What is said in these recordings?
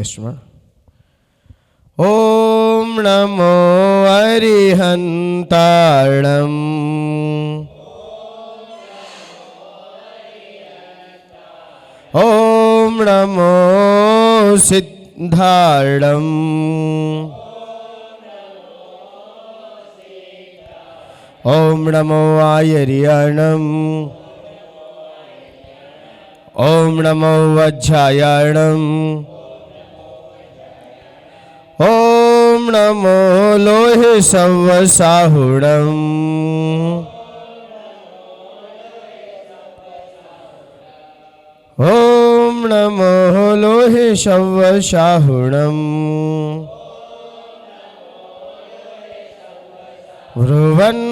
कृष्ण। ओम नमो अरिहंताणम् ओम नमो सिद्धार्णम् ओम नमो आयर्याणम् ओम नमो वज्रायणम् ओम नमो लोहे सवसाहुणम् ओम नमो लोहे सवसाहुणम् ब्रुवन्नमासीद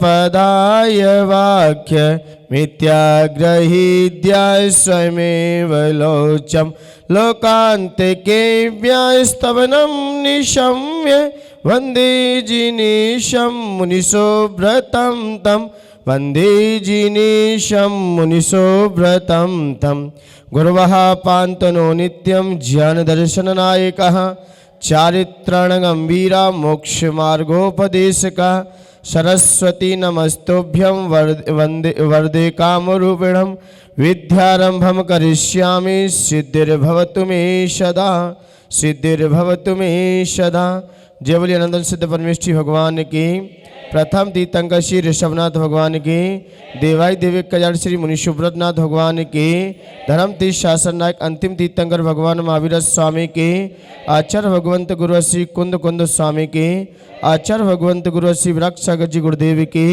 पदाय वाक्य मिथ्याग्रहीद्याय स्वयमेव लोचम लोकान्तिके व्यास्तवनं निशम्य वन्दे जिनीशं मुनिसुव्रतं तं वन्दे जिनीशं मुनिसुव्रतं तं गुरवः पान्तनो नित्यं ज्ञानदर्शननायकः चारित्रण गंभीरा मोक्ष मार्गोपदेशका सरस्वती नमस्तुभ्यं वरदे कामरूपिणं विद्यारंभं करिष्यामि सिद्धिर्भवतु मे सदा सिद्धिर्भवतु मे सदा। जय बोलिए अनंत सिद्ध परमेष्ठी भगवान की। प्रथम तीर्थंकर श्री ऋषभनाथ भगवान की। देवाई देवी कल्याण श्री मुनि सुब्रतनाथ भगवान की। धर्म तीर्थ शासन नायक अंतिम तीर्थंकर भगवान महावीर स्वामी की। आचार्य भगवंत गुरु श्री कुंद कुंद स्वामी की। आचार्य भगवंत गुरु श्री वृक्ष सागर जी गुरुदेव की।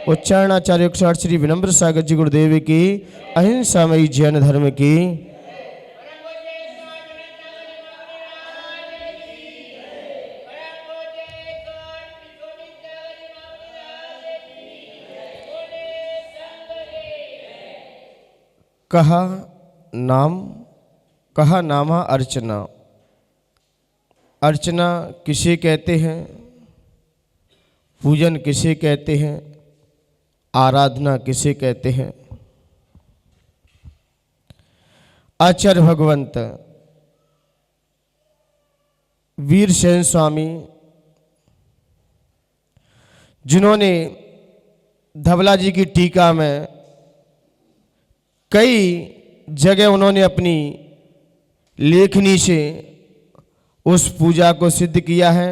उच्चारणाचार्य श्री विनम्र सागर जी गुरुदेव की। अहिंसामयी जैन धर्म की। कहा नामा अर्चना। अर्चना किसे कहते हैं, पूजन किसे कहते हैं, आराधना किसे कहते हैं। आचार्य भगवंत वीरसेन स्वामी जिन्होंने धवला जी की टीका में कई जगह उन्होंने अपनी लेखनी से उस पूजा को सिद्ध किया है,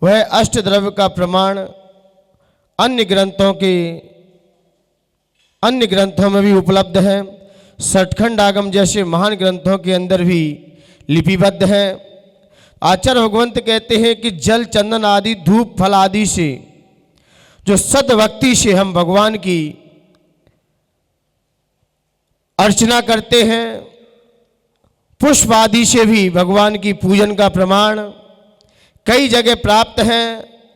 वह अष्टद्रव्य का प्रमाण अन्य ग्रंथों में भी उपलब्ध है। सठखंड आगम जैसे महान ग्रंथों के अंदर भी लिपिबद्ध है। आचार्य भगवंत कहते हैं कि जल चंदन आदि धूप फल आदि से जो सद्भक्ति से हम भगवान की अर्चना करते हैं, पुष्प आदि से भी भगवान की पूजन का प्रमाण कई जगह प्राप्त है।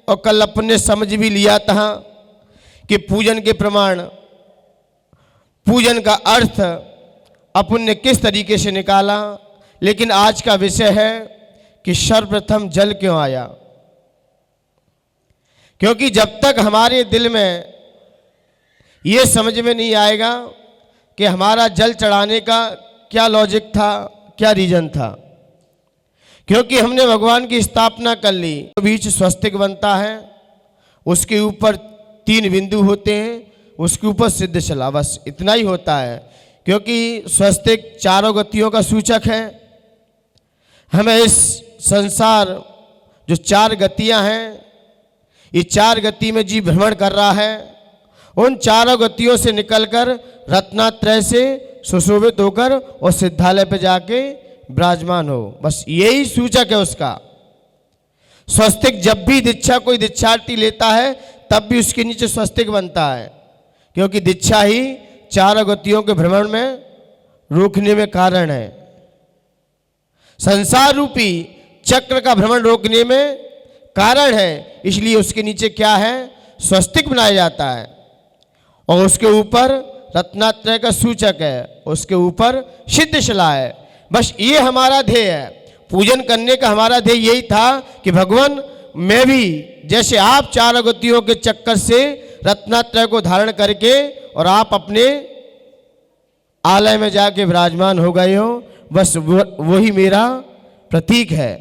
और कल अपन ने समझ भी लिया था कि पूजन के प्रमाण, पूजन का अर्थ अपन ने किस तरीके से निकाला। लेकिन आज का विषय है कि सर्वप्रथम जल क्यों आया। क्योंकि जब तक हमारे दिल में ये समझ में नहीं आएगा कि हमारा जल चढ़ाने का क्या लॉजिक था, क्या रीजन था। क्योंकि हमने भगवान की स्थापना कर ली, तो बीच स्वस्तिक बनता है, उसके ऊपर 3 बिंदु होते हैं, उसके ऊपर सिद्ध शिला, बस इतना ही होता है। क्योंकि स्वस्तिक चारों गतियों का सूचक है। हमें इस संसार जो 4 गतियां हैं, ये 4 गति में जीव भ्रमण कर रहा है, उन चारों गतियों से निकलकर रत्नात्रय से सुशोभित होकर और सिद्धालय पे जाके विराजमान हो, बस यही सूचक है उसका। स्वस्तिक जब भी दीक्षा कोई दीक्षार्थी लेता है तब भी उसके नीचे स्वस्तिक बनता है, क्योंकि दीक्षा ही 4 गतियों के भ्रमण में रोकने में कारण है। संसार रूपी चक्र का भ्रमण रोकने में कारण है, इसलिए उसके नीचे क्या है, स्वस्तिक बनाया जाता है। और उसके ऊपर रत्नात्रय का सूचक है, उसके ऊपर सिद्ध शिला है। बस ये हमारा ध्येय है। पूजन करने का हमारा ध्येय यही था कि भगवान मैं भी जैसे आप 4 गतियों के चक्कर से रत्नात्रय को धारण करके और आप अपने आलय में जाके विराजमान हो गए हो, बस वही मेरा प्रतीक है।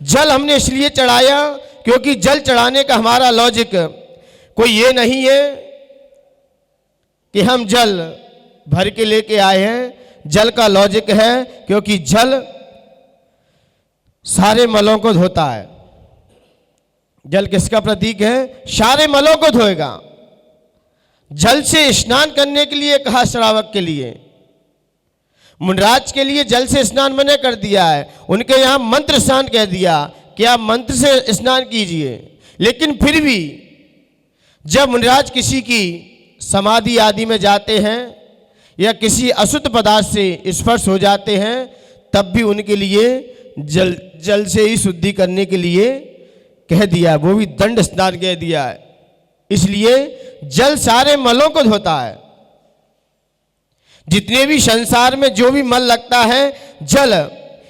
जल हमने इसलिए चढ़ाया क्योंकि जल चढ़ाने का हमारा लॉजिक कोई ये नहीं है कि हम जल भर के लेके आए हैं। जल का लॉजिक है क्योंकि जल सारे मलों को धोता है। जल किसका प्रतीक है? सारे मलों को धोएगा। जल से स्नान करने के लिए कहा श्रावक के लिए, मुनराज के लिए जल से स्नान मना कर दिया है। उनके यहाँ मंत्र स्नान कह दिया कि आप मंत्र से स्नान कीजिए। लेकिन फिर भी जब मुनराज किसी की समाधि आदि में जाते हैं या किसी अशुद्ध पदार्थ से स्पर्श हो जाते हैं, तब भी उनके लिए जल से ही शुद्धि करने के लिए कह दिया, वो भी दंड स्नान कह दिया है। इसलिए जल सारे मलों को धोता है। जितने भी संसार में जो भी मल लगता है जल,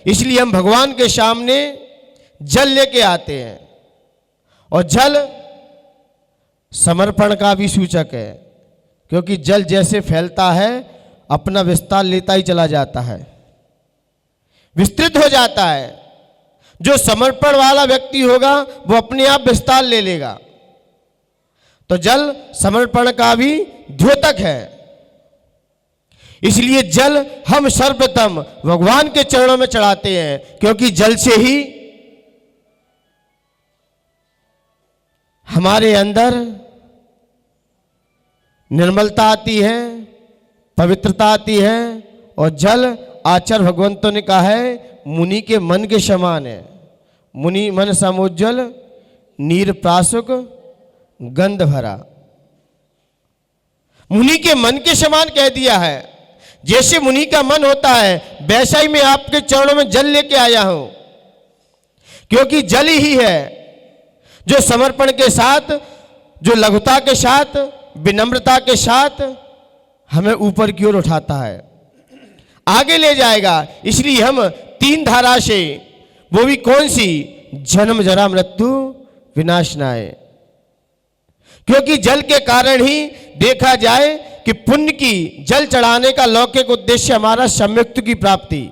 इसलिए हम भगवान के सामने जल लेके आते हैं। और जल समर्पण का भी सूचक है, क्योंकि जल जैसे फैलता है अपना विस्तार लेता ही चला जाता है, विस्तृत हो जाता है। जो समर्पण वाला व्यक्ति होगा वो अपने आप विस्तार ले लेगा। तो जल समर्पण का भी द्योतक है। इसलिए जल हम सर्वप्रथम भगवान के चरणों में चढ़ाते हैं, क्योंकि जल से ही हमारे अंदर निर्मलता आती है, पवित्रता आती है। और जल आचार्य भगवंतों ने कहा है मुनि के मन के समान है। मुनि मन समुज्ज्वल नीर प्रासुक गंध भरा। मुनि के मन के समान कह दिया है। जैसे मुनि का मन होता है वैसा ही मैं आपके चरणों में जल लेके आया हूं, क्योंकि जल ही है जो समर्पण के साथ, जो लघुता के साथ, विनम्रता के साथ हमें ऊपर की ओर उठाता है, आगे ले जाएगा। इसलिए हम तीन धारा से, वो भी कौन सी? जन्म जरा मृत्यु विनाशनाय। क्योंकि जल के कारण ही देखा जाए कि पुण्य की जल चढ़ाने का लौकिक उद्देश्य हमारा सम्यक्त की प्राप्ति।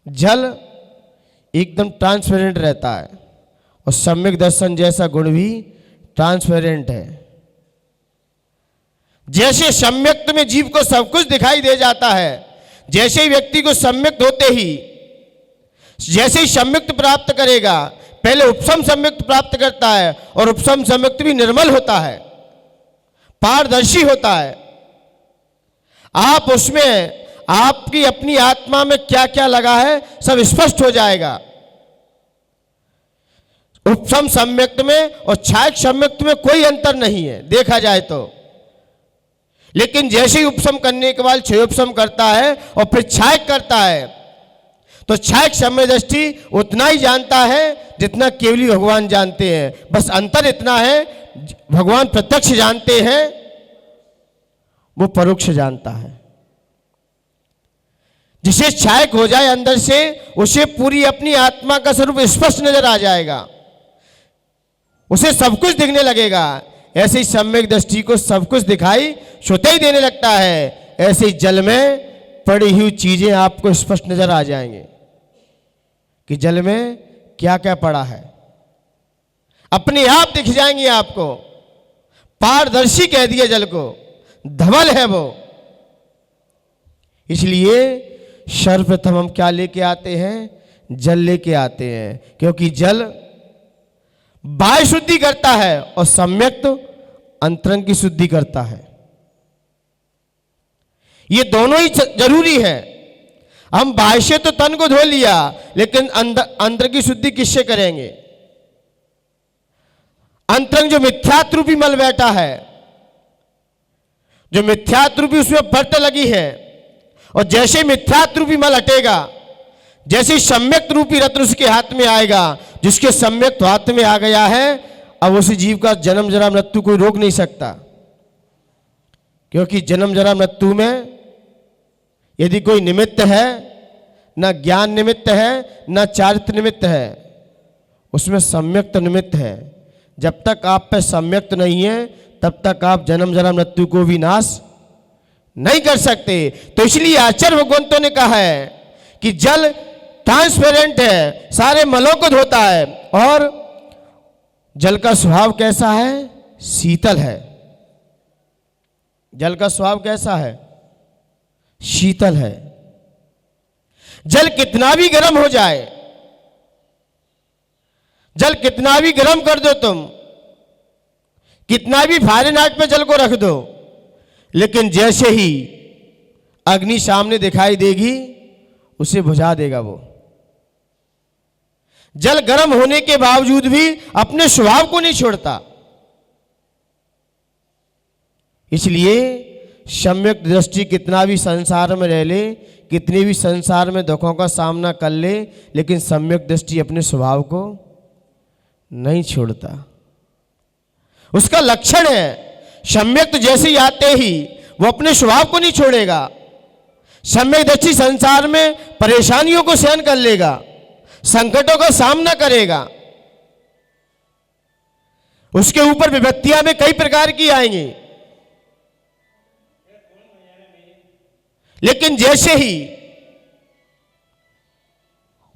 जल एकदम ट्रांसपेरेंट रहता है और सम्यक दर्शन जैसा गुण भी ट्रांसपेरेंट है। जैसे सम्यक्त में जीव को सब कुछ दिखाई दे जाता है, जैसे ही व्यक्ति को सम्यक्त होते ही, जैसे ही सम्यक्त प्राप्त करेगा, पहले उपसम सम्यक्त प्राप्त करता है और उपसम सम्यक्त भी निर्मल होता है, पारदर्शी होता है। आप उसमें आपकी अपनी आत्मा में क्या क्या लगा है सब स्पष्ट हो जाएगा। उपसम सम्यक्त में और छायक सम्यक्त में कोई अंतर नहीं है देखा जाए तो। लेकिन जैसे ही उपसम करने के बाद क्षयोपसम करता है और फिर छायक करता है, तो छायक सम्यक दृष्टि उतना ही जानता है जितना केवली भगवान जानते हैं। बस अंतर इतना है, भगवान प्रत्यक्ष जानते हैं, वो परोक्ष जानता है। जिसे छायक हो जाए अंदर से, उसे पूरी अपनी आत्मा का स्वरूप स्पष्ट नजर आ जाएगा, उसे सब कुछ दिखने लगेगा। ऐसे ही सम्यक दृष्टि को सब कुछ दिखाई स्वतः ही देने लगता है। ऐसे ही जल में पड़ी हुई चीजें आपको स्पष्ट नजर आ जाएंगे कि जल में क्या क्या पड़ा है, अपने आप दिख जाएंगे आपको। पारदर्शी कह दिया जल को, धवल है वो। इसलिए सर्वप्रथम हम क्या लेके आते हैं? जल लेके आते हैं, क्योंकि जल बाह्य शुद्धि करता है और सम्यक्त अंतरंग की शुद्धि करता है। ये दोनों ही जरूरी है। हम बाह्य से तो तन को धो लिया, लेकिन अंदर की शुद्धि किससे करेंगे? अंतरंग जो मिथ्यात्व रूपी मल बैठा है, जो मिथ्यात्व रूपी उसमें परत लगी है, और जैसे मिथ्यात्व रूपी मल हटेगा, जैसे सम्यक्त रूपी रत्न उसके हाथ में आएगा, जिसके सम्यक्त हाथ में आ गया है, अब उस जीव का जन्म जरा मृत्यु कोई रोक नहीं सकता। क्योंकि जन्म जरा मृत्यु में यदि कोई निमित्त है, ना ज्ञान निमित्त है, ना चारित्र निमित्त है, उसमें सम्यक्त निमित्त है। जब तक आप पे सम्यक्त नहीं है, तब तक आप जन्म जरा मृत्यु को भी नाश नहीं कर सकते। तो इसलिए आचार्य भगवंतों ने कहा है कि जल ट्रांसपेरेंट है, सारे मलों को धोता है। और जल का स्वभाव कैसा है? शीतल है। जल का स्वभाव कैसा है? शीतल है। जल कितना भी गर्म हो जाए, जल कितना भी गर्म कर दो तुम, कितना भी फ़ारेनहाइट पे जल को रख दो, लेकिन जैसे ही अग्नि सामने दिखाई देगी उसे बुझा देगा वो। जल गर्म होने के बावजूद भी अपने स्वभाव को नहीं छोड़ता। इसलिए सम्यक दृष्टि कितना भी संसार में रह ले, कितने भी संसार में दुखों का सामना कर ले, लेकिन सम्यक दृष्टि अपने स्वभाव को नहीं छोड़ता। उसका लक्षण है सम्यक जैसे ही आते ही वो अपने स्वभाव को नहीं छोड़ेगा। सम्यक दृष्टि संसार में परेशानियों को सहन कर लेगा, संकटों का सामना करेगा। उसके ऊपर विपत्तियां में कई प्रकार की आएंगी, लेकिन जैसे ही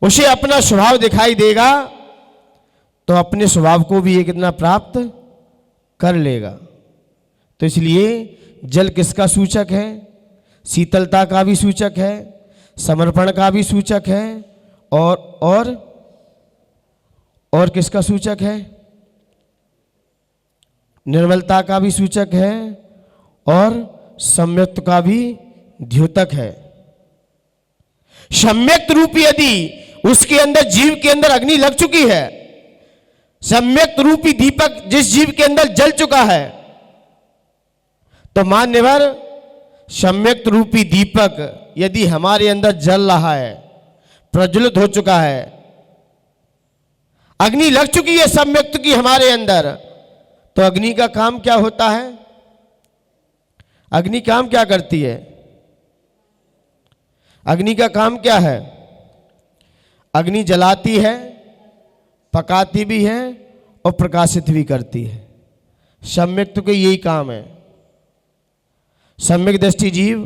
उसे अपना स्वभाव दिखाई देगा तो अपने स्वभाव को भी एक इतना प्राप्त कर लेगा। तो इसलिए जल किसका सूचक है? शीतलता का भी सूचक है, समर्पण का भी सूचक है, और किसका सूचक है? निर्मलता का भी सूचक है, और सम्यक्त का भी द्योतक है। सम्यक्त रूप यदि उसके अंदर, जीव के अंदर अग्नि लग चुकी है, सम्यक्त रूपी दीपक जिस जीव के अंदर जल चुका है, तो मान्यवर सम्यक्त रूपी दीपक यदि हमारे अंदर जल रहा है, प्रज्वलित हो चुका है, अग्नि लग चुकी है सम्यक्त की हमारे अंदर, तो अग्नि का काम क्या होता है? अग्नि काम क्या करती है? अग्नि का काम क्या है? अग्नि जलाती है, पकाती भी है और प्रकाशित भी करती है। सम्यक्त का यही काम है। सम्यक दृष्टि जीव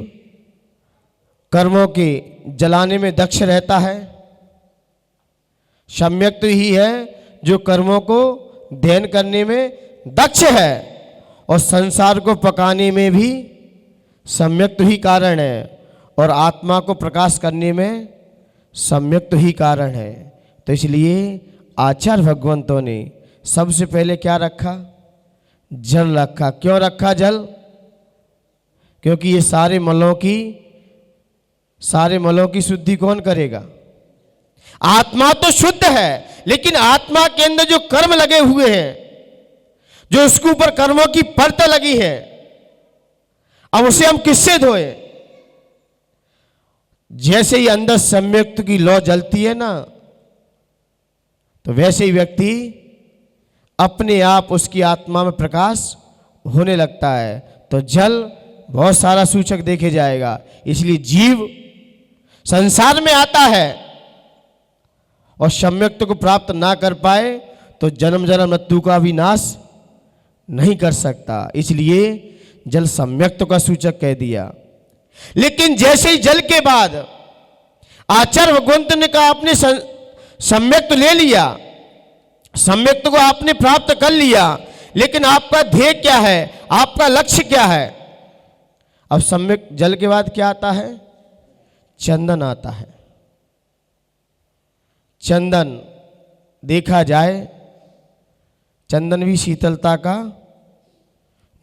कर्मों के जलाने में दक्ष रहता है। सम्यक तो ही है जो कर्मों को ध्ययन करने में दक्ष है, और संसार को पकाने में भी सम्यक तो ही कारण है, और आत्मा को प्रकाश करने में सम्यक तो ही कारण है। तो इसलिए आचार्य भगवंतों ने सबसे पहले क्या रखा? जल रखा। क्यों रखा जल? क्योंकि ये सारे मलों की शुद्धि कौन करेगा? आत्मा तो शुद्ध है, लेकिन आत्मा के अंदर जो कर्म लगे हुए हैं, जो उसके ऊपर कर्मों की परत लगी है, अब उसे हम किससे धोए? जैसे ही अंदर सम्यक्त की लौ जलती है ना, तो वैसे ही व्यक्ति अपने आप उसकी आत्मा में प्रकाश होने लगता है। तो जल बहुत सारा सूचक देखे जाएगा। इसलिए जीव संसार में आता है और सम्यक्त को प्राप्त ना कर पाए तो जन्म जन्म मृत्यु का भी नाश नहीं कर सकता। इसलिए जल सम्यक्त का सूचक कह दिया। लेकिन जैसे ही जल के बाद आचार्य भगवंत ने कहा आपने सम्यक्त ले लिया, सम्यक्त को आपने प्राप्त कर लिया, लेकिन आपका ध्येय क्या है, आपका लक्ष्य क्या है? अब सम्यक जल के बाद क्या आता है? चंदन आता है। चंदन देखा जाए, चंदन भी शीतलता का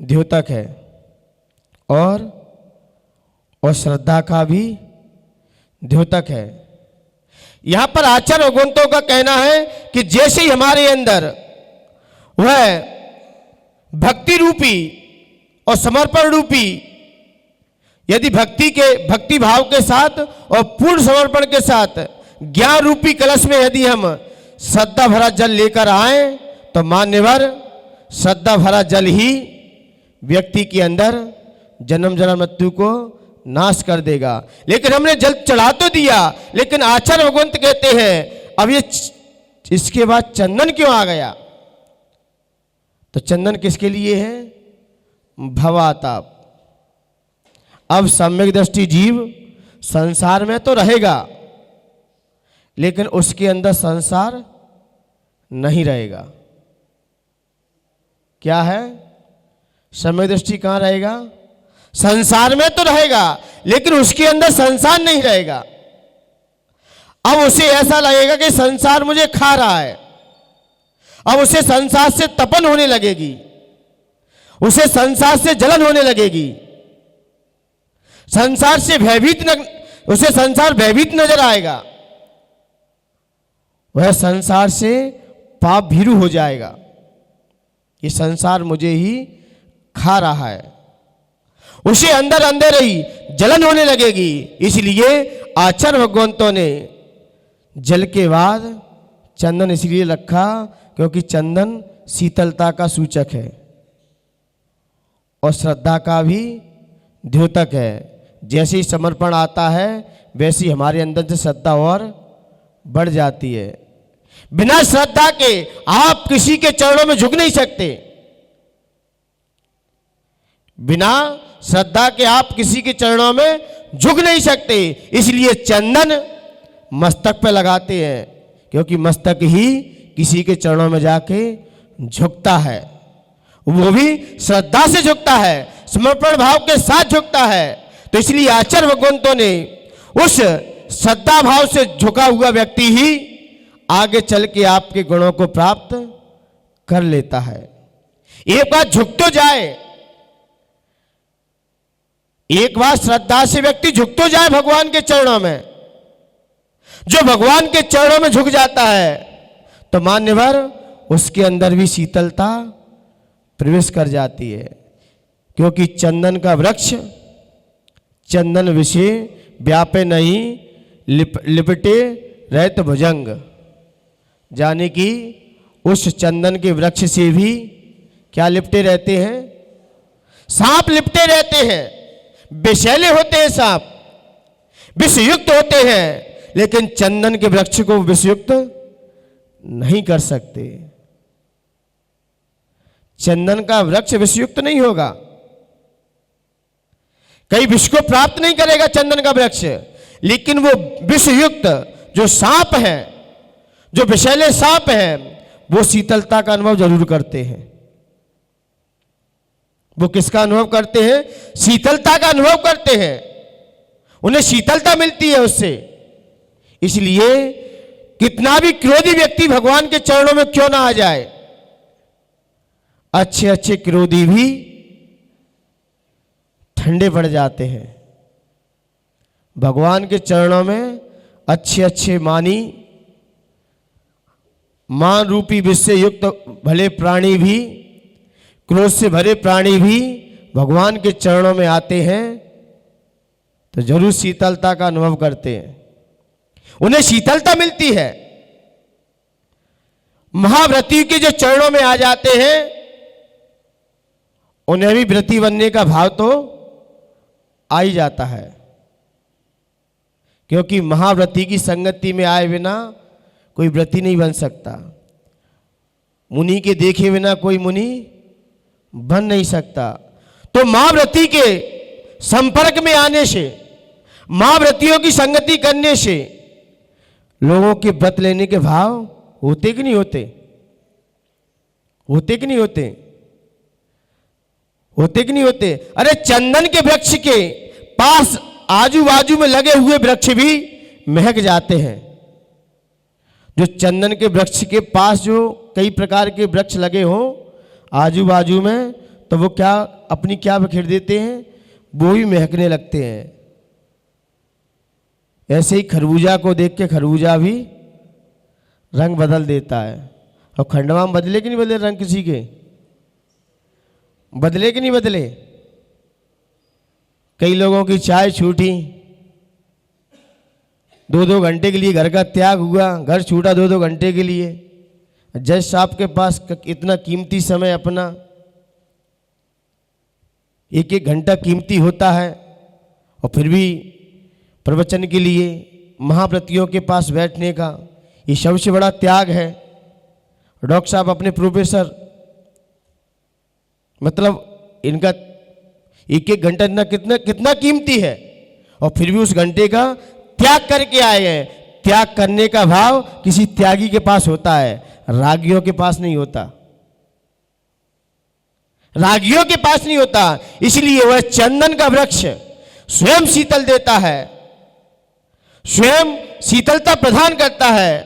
द्योतक है और श्रद्धा का भी द्योतक है। यहां पर आचार्य भगवंतों का कहना है कि जैसे ही हमारे अंदर वह भक्ति रूपी और समर्पण रूपी, यदि भक्ति भाव के साथ और पूर्ण समर्पण के साथ ज्ञान रूपी कलश में यदि हम श्रद्धा भरा जल लेकर आए, तो मान्यवर श्रद्धा भरा जल ही व्यक्ति के अंदर जन्म जन्म मृत्यु को नाश कर देगा। लेकिन हमने जल चढ़ा तो दिया, लेकिन आचार्य भगवंत कहते हैं अब ये इसके बाद चंदन क्यों आ गया? तो चंदन किसके लिए है? भवाताप। अब सम्यक दृष्टि जीव संसार में तो रहेगा, लेकिन उसके अंदर संसार नहीं रहेगा। क्या है? सम्यक दृष्टि कहाँ रहेगा? संसार में तो रहेगा, लेकिन उसके अंदर संसार नहीं रहेगा। अब उसे ऐसा लगेगा कि संसार मुझे खा रहा है। अब उसे संसार से तपन होने लगेगी, उसे संसार से जलन होने लगेगी, संसार से उसे संसार भयभीत नजर आएगा। वह संसार से पाप भीरू हो जाएगा। ये संसार मुझे ही खा रहा है, उसे अंदर अंदर ही जलन होने लगेगी। इसलिए आचार्य भगवंतों ने जल के बाद चंदन इसलिए रखा क्योंकि चंदन शीतलता का सूचक है और श्रद्धा का भी द्योतक है। जैसे ही समर्पण आता है वैसे ही हमारे अंदर से श्रद्धा और बढ़ जाती है। बिना श्रद्धा के आप किसी के चरणों में झुक नहीं सकते। बिना श्रद्धा के आप किसी के चरणों में झुक नहीं सकते। इसलिए चंदन मस्तक पे लगाते हैं, क्योंकि मस्तक ही किसी के चरणों में जाके झुकता है, वो भी श्रद्धा से झुकता है, समर्पण भाव के साथ झुकता है। तो इसलिए आचार्य भगवंतों ने उस श्रद्धा भाव से झुका हुआ व्यक्ति ही आगे चल के आपके गुणों को प्राप्त कर लेता है। एक बार झुक तो जाए, एक बार श्रद्धा से व्यक्ति झुक तो जाए भगवान के चरणों में। जो भगवान के चरणों में झुक जाता है तो मान्यवर उसके अंदर भी शीतलता प्रवेश कर जाती है, क्योंकि चंदन का वृक्ष चंदन विषय व्यापे नहीं लिपटे रहत भुजंग, जाने कि उस चंदन के वृक्ष से भी क्या लिपटे रहते हैं? सांप लिपटे रहते हैं, विषैले होते हैं, सांप विषयुक्त होते हैं, लेकिन चंदन के वृक्ष को विषयुक्त नहीं कर सकते। चंदन का वृक्ष विषयुक्त नहीं होगा, कई विष को प्राप्त नहीं करेगा चंदन का वृक्ष, लेकिन वो विषयुक्त जो सांप है, जो विषैले सांप हैं, वो शीतलता का अनुभव जरूर करते हैं। वो किसका अनुभव करते हैं? शीतलता का अनुभव करते हैं, उन्हें शीतलता मिलती है उससे। इसलिए कितना भी क्रोधी व्यक्ति भगवान के चरणों में क्यों ना आ जाए, अच्छे अच्छे क्रोधी भी ठंडे पड़ जाते हैं। भगवान के चरणों में अच्छे अच्छे मानी मान रूपी विष से युक्त भले प्राणी भी, क्रोध से भरे प्राणी भी भगवान के चरणों में आते हैं तो जरूर शीतलता का अनुभव करते हैं, उन्हें शीतलता मिलती है। महाव्रती के जो चरणों में आ जाते हैं उन्हें भी व्रती बनने का भाव तो आ ही जाता है, क्योंकि महाव्रती की संगति में आए बिना कोई व्रती नहीं बन सकता। मुनि के देखे बिना कोई मुनि बन नहीं सकता। तो महाव्रती के संपर्क में आने से, महाव्रतियों की संगति करने से लोगों के व्रत लेने के भाव होते कि नहीं होते? होते कि नहीं होते? होते कि नहीं होते? अरे चंदन के वृक्ष के पास आजू बाजू में लगे हुए वृक्ष भी महक जाते हैं। जो चंदन के वृक्ष के पास जो कई प्रकार के वृक्ष लगे हों आजू बाजू में, तो वो क्या अपनी क्या बिखेर देते हैं? वो भी महकने लगते हैं। ऐसे ही खरबूजा को देख के खरबूजा भी रंग बदल देता है। और खंडवा में बदले कि नहीं बदले रंग? किसी के बदले कि नहीं बदले? कई लोगों की चाय छूटी, 2-2 घंटे के लिए घर का त्याग हुआ, घर छूटा 2-2 घंटे के लिए। जज साहब के पास इतना कीमती समय अपना 1-1 घंटा कीमती होता है, और फिर भी प्रवचन के लिए महाव्रतियों के पास बैठने का ये सबसे बड़ा त्याग है। डॉक्टर साहब अपने प्रोफेसर, मतलब इनका एक एक घंटा इतना कितना कितना कीमती है, और फिर भी उस घंटे का त्याग करके आए हैं। त्याग करने का भाव किसी त्यागी के पास होता है, रागियों के पास नहीं होता, रागियों के पास नहीं होता। इसलिए वह चंदन का वृक्ष स्वयं शीतल देता है, स्वयं शीतलता प्रदान करता है।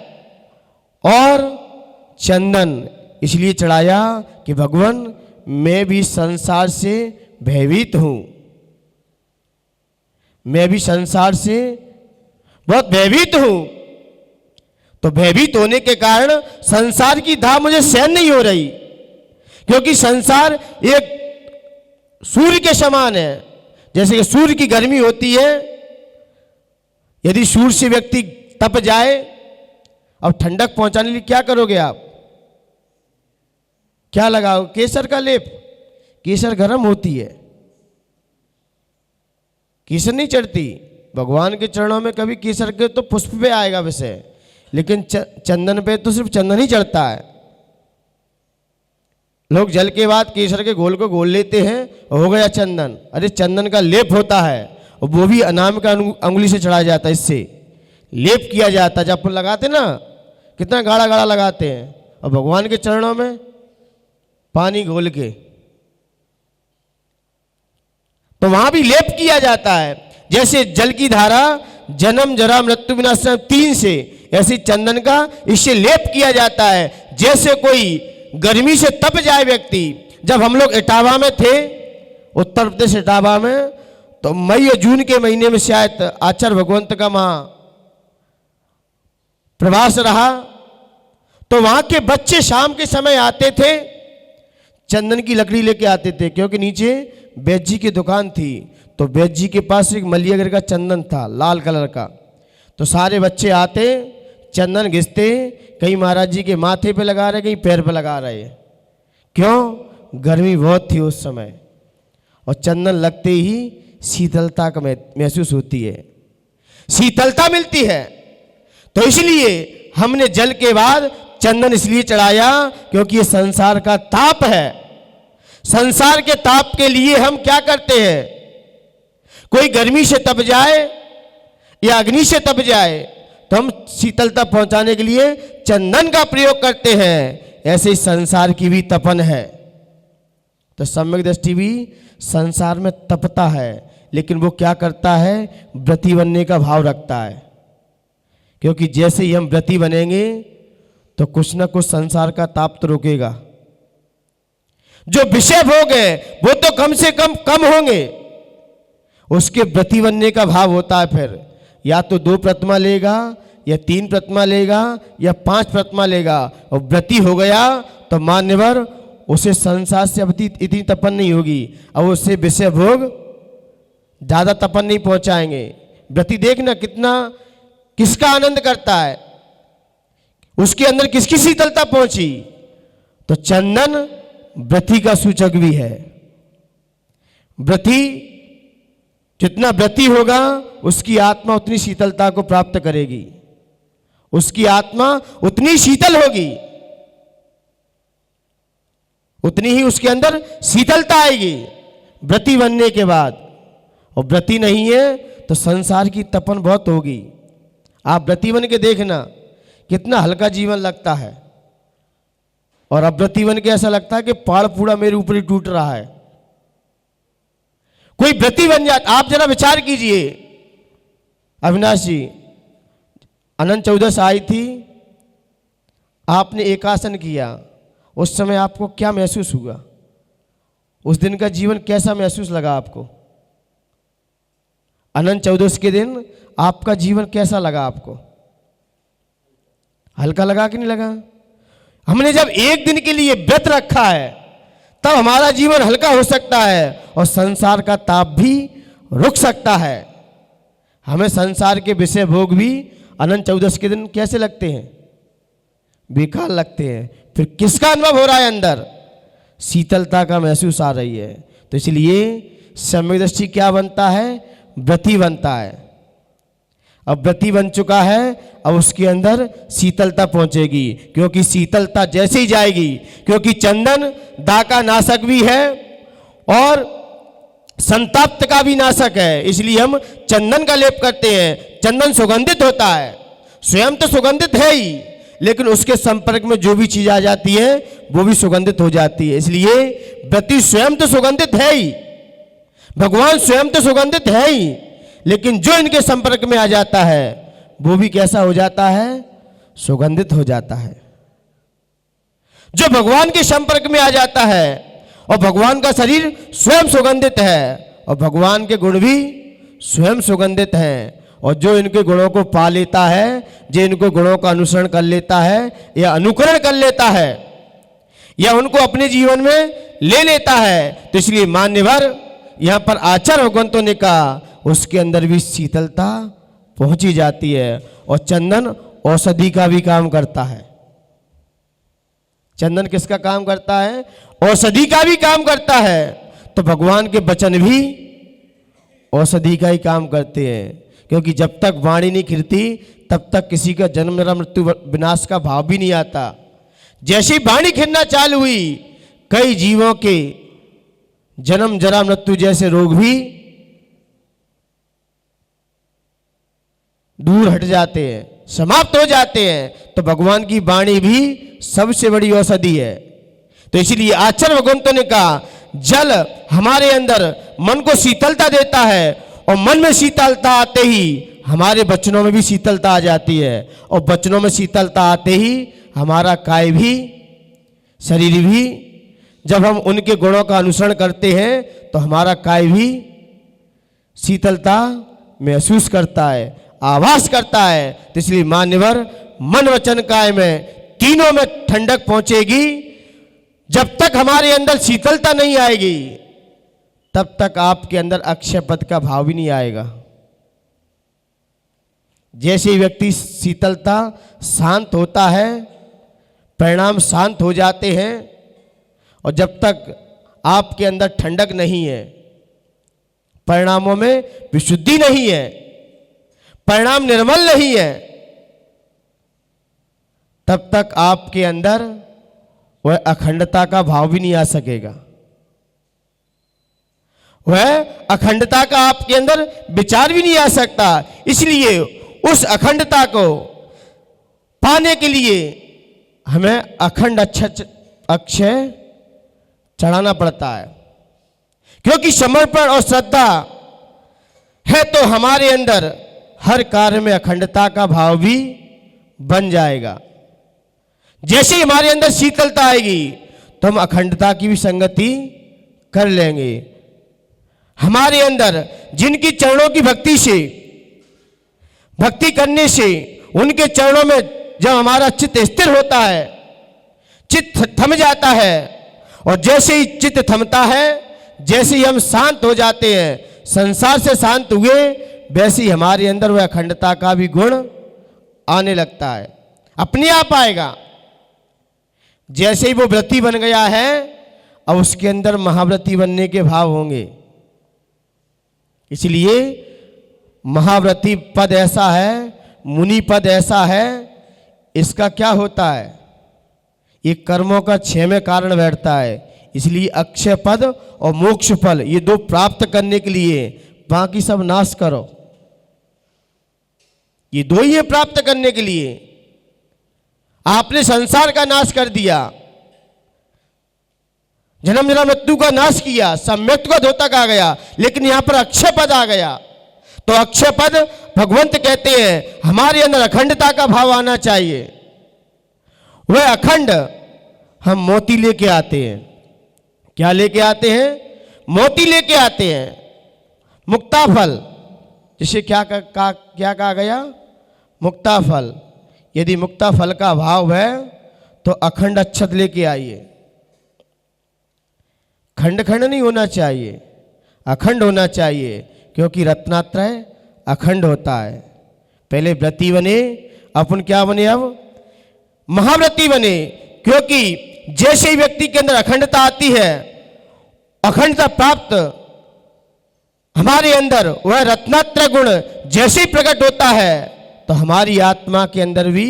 और चंदन इसलिए चढ़ाया कि भगवान मैं भी संसार से भयभीत हूं, मैं भी संसार से बहुत भयभीत हूं। तो भयभीत होने के कारण संसार की धाम मुझे सहन नहीं हो रही, क्योंकि संसार एक सूर्य के समान है। जैसे कि सूर्य की गर्मी होती है, यदि सूर्य से व्यक्ति तप जाए, अब ठंडक पहुंचाने के लिए क्या करोगे आप? क्या लगाओ? केसर का लेप। केसर गर्म होती है, केसर नहीं चढ़ती। भगवान के चरणों में कभी केसर के तो पुष्प पे आएगा वैसे, लेकिन चंदन पे तो सिर्फ चंदन ही चढ़ता है। लोग जल के बाद केसर के घोल को घोल लेते हैं, हो गया चंदन। अरे चंदन का लेप होता है, और वो भी अनामिका अंगुली से चढ़ाया जाता है, इससे लेप किया जाता है। जब अपन लगाते ना, कितना गाढ़ा गाढ़ा लगाते हैं, और भगवान के चरणों में पानी घोल के, तो वहां भी लेप किया जाता है। जैसे जल की धारा जन्म जरा मृत्यु विनाश 3 से, ऐसे चंदन का इससे लेप किया जाता है। जैसे कोई गर्मी से तप जाए व्यक्ति। जब हम लोग इटावा में थे, उत्तर प्रदेश इटावा में, तो मई या जून के महीने में शायद आचार्य भगवंत का वहां प्रवास रहा, तो वहां के बच्चे शाम के समय आते थे, चंदन की लकड़ी लेके आते थे, क्योंकि नीचे वैद्य जी की दुकान थी। तो वैद्य जी के पास एक मलियागढ़ का चंदन था, लाल कलर का। तो सारे बच्चे आते, चंदन घिसते, कहीं महाराज जी के माथे पे लगा रहे, कहीं पैर पे लगा रहे। क्यों? गर्मी बहुत थी उस समय, और चंदन लगते ही शीतलता का महसूस होती है, शीतलता मिलती है। तो इसलिए हमने जल के बाद चंदन इसलिए चढ़ाया, क्योंकि ये संसार का ताप है। संसार के ताप के लिए हम क्या करते हैं? कोई गर्मी से तप जाए या अग्नि से तप जाए, तो हम शीतलता पहुंचाने के लिए चंदन का प्रयोग करते हैं। ऐसे ही संसार की भी तपन है। तो सम्यक दृष्टि भी संसार में तपता है, लेकिन वो क्या करता है? व्रती बनने का भाव रखता है। क्योंकि जैसे ही हम व्रती बनेंगे, तो कुछ ना कुछ संसार का ताप तो रुकेगा। जो विषय भोग है वो तो कम से कम होंगे। उसके व्रती बनने का भाव होता है। फिर या तो 2 प्रतिमा लेगा, या 3 प्रतिमा लेगा, या 5 प्रतिमा लेगा, और व्रती हो गया तो मान्यवर उसे संसार से अब इतनी तपन नहीं होगी। अब उससे विषय भोग ज्यादा तपन नहीं पहुंचाएंगे। व्रती देखना किसका आनंद करता है, उसके अंदर किसकी शीतलता पहुंची। तो चंदन व्रती का सूचक भी है। व्रती जितना व्रती होगा, उसकी आत्मा उतनी शीतलता को प्राप्त करेगी, उसकी आत्मा उतनी शीतल होगी, उतनी ही उसके अंदर शीतलता आएगी व्रती बनने के बाद। और व्रती नहीं है तो संसार की तपन बहुत होगी। आप व्रती बन के देखना कितना हल्का जीवन लगता है, और अव्रती बन के ऐसा लगता है कि पहाड़ पूरा मेरे ऊपर ही टूट रहा है। कोई व्रती बन जाता, आप जरा विचार कीजिए। अविनाश जी, अनंत चौदस आई थी, आपने एकासन किया, उस समय आपको क्या महसूस हुआ? उस दिन का जीवन कैसा महसूस लगा आपको? अनंत चौदस के दिन आपका जीवन कैसा लगा आपको? हल्का लगा कि नहीं लगा? हमने जब एक दिन के लिए व्रत रखा है, तब हमारा जीवन हल्का हो सकता है, और संसार का ताप भी रुक सकता है। हमें संसार के विषय भोग भी अनंत चौदस के दिन कैसे लगते हैं? बेकार लगते हैं। फिर किसका अनुभव हो रहा है? अंदर शीतलता का महसूस आ रही है। तो इसलिए सम्यक दृष्टि क्या बनता है? व्रती बनता है। अब व्रती बन चुका है, अब उसके अंदर शीतलता पहुंचेगी, क्योंकि शीतलता जैसे ही जाएगी, क्योंकि चंदन दाका नाशक भी है और संताप्त का भी नाशक है, इसलिए हम चंदन का लेप करते हैं। चंदन सुगंधित होता है, स्वयं तो सुगंधित है ही, लेकिन उसके संपर्क में जो भी चीज आ जाती है वो भी सुगंधित हो जाती है। इसलिए व्रती स्वयं तो सुगंधित है ही, भगवान स्वयं तो सुगंधित है ही, लेकिन जो इनके संपर्क में आ जाता है वो भी कैसा हो जाता है? सुगंधित हो जाता है। जो भगवान के संपर्क में आ जाता है, और भगवान का शरीर स्वयं सुगंधित है और भगवान के गुण भी स्वयं सुगंधित हैं, और जो इनके गुणों को पा लेता है, जो इनको गुणों का अनुसरण कर लेता है या अनुकरण कर लेता है या उनको अपने जीवन में ले लेता है, तो इसलिए मान्यवर यहाँ पर आचार्य भगवंतों ने कहा उसके अंदर भी शीतलता पहुंची जाती है। और चंदन औषधि का भी काम करता है। चंदन किसका काम करता है? औषधि का भी काम करता है। तो भगवान के वचन भी औषधि का ही काम करते हैं, क्योंकि जब तक वाणी नहीं खिलती तब तक किसी का जन्म मरण मृत्यु विनाश का भाव भी नहीं आता। जैसी वाणी खिलना चालू हुई, कई जीवों के जन्म जरा मृत्यु जैसे रोग भी दूर हट जाते हैं, समाप्त हो जाते हैं। तो भगवान की वाणी भी सबसे बड़ी औषधि है। तो इसलिए आचार्य भगवंतों ने कहा जल हमारे अंदर मन को शीतलता देता है, और मन में शीतलता आते ही हमारे वचनों में भी शीतलता आ जाती है, और वचनों में शीतलता आते ही हमारा काय भी, शरीर भी, जब हम उनके गुणों का अनुसरण करते हैं तो हमारा काय भी शीतलता महसूस करता है, आभास करता है। तो इसलिए मान्यवर मन वचन काय में तीनों में ठंडक पहुंचेगी। जब तक हमारे अंदर शीतलता नहीं आएगी तब तक आपके अंदर अक्षय पद का भाव भी नहीं आएगा। जैसे ही व्यक्ति शीतलता शांत होता है, परिणाम शांत हो जाते हैं, और जब तक आपके अंदर ठंडक नहीं है, परिणामों में विशुद्धि नहीं है, परिणाम निर्मल नहीं है, तब तक आपके अंदर वह अखंडता का भाव भी नहीं आ सकेगा। वह अखंडता का आपके अंदर विचार भी नहीं आ सकता। इसलिए उस अखंडता को पाने के लिए हमें अखंड अक्षय चढ़ाना पड़ता है, क्योंकि समर्पण और श्रद्धा है तो हमारे अंदर हर कार्य में अखंडता का भाव भी बन जाएगा। जैसे ही हमारे अंदर शीतलता आएगी तो हम अखंडता की भी संगति कर लेंगे। हमारे अंदर जिनकी चरणों की भक्ति से, भक्ति करने से, उनके चरणों में जब हमारा चित्त स्थिर होता है, चित्त थम जाता है, और जैसे ही चित्त थमता है, जैसे ही हम शांत हो जाते हैं, संसार से शांत हुए, वैसे ही हमारे अंदर वह अखंडता का भी गुण आने लगता है, अपने आप आएगा। जैसे ही वो व्रती बन गया है, अब उसके अंदर महाव्रती बनने के भाव होंगे। इसलिए महाव्रती पद ऐसा है, मुनि पद ऐसा है, इसका क्या होता है? ये कर्मों का क्षय में कारण बैठता है। इसलिए अक्षय पद और मोक्ष फल, ये दो प्राप्त करने के लिए बाकी सब नाश करो। ये दो ही है प्राप्त करने के लिए। आपने संसार का नाश कर दिया, जन्म जन्म मृत्यु का नाश किया, सम्यक्त का धोतक आ गया, लेकिन यहां पर अक्षय पद आ गया। तो अक्षय पद भगवंत कहते हैं हमारे अंदर अखंडता का भाव आना चाहिए। वह अखंड हम मोती लेके आते हैं। क्या लेके आते हैं? मोती लेके आते हैं। मुक्ता फल, जिसे क्या कहा गया? मुक्ता फल। यदि मुक्ता फल का भाव है तो अखंड अक्षत लेके आइए। खंड खंड नहीं होना चाहिए, अखंड होना चाहिए, क्योंकि रत्नात्रय अखंड होता है। पहले व्रती बने, अपन क्या बने? अब महाव्रती बने। क्योंकि जैसे ही व्यक्ति के अंदर अखंडता आती है, अखंडता प्राप्त हमारे अंदर वह रत्नात्रय गुण जैसे ही प्रकट होता है, तो हमारी आत्मा के अंदर भी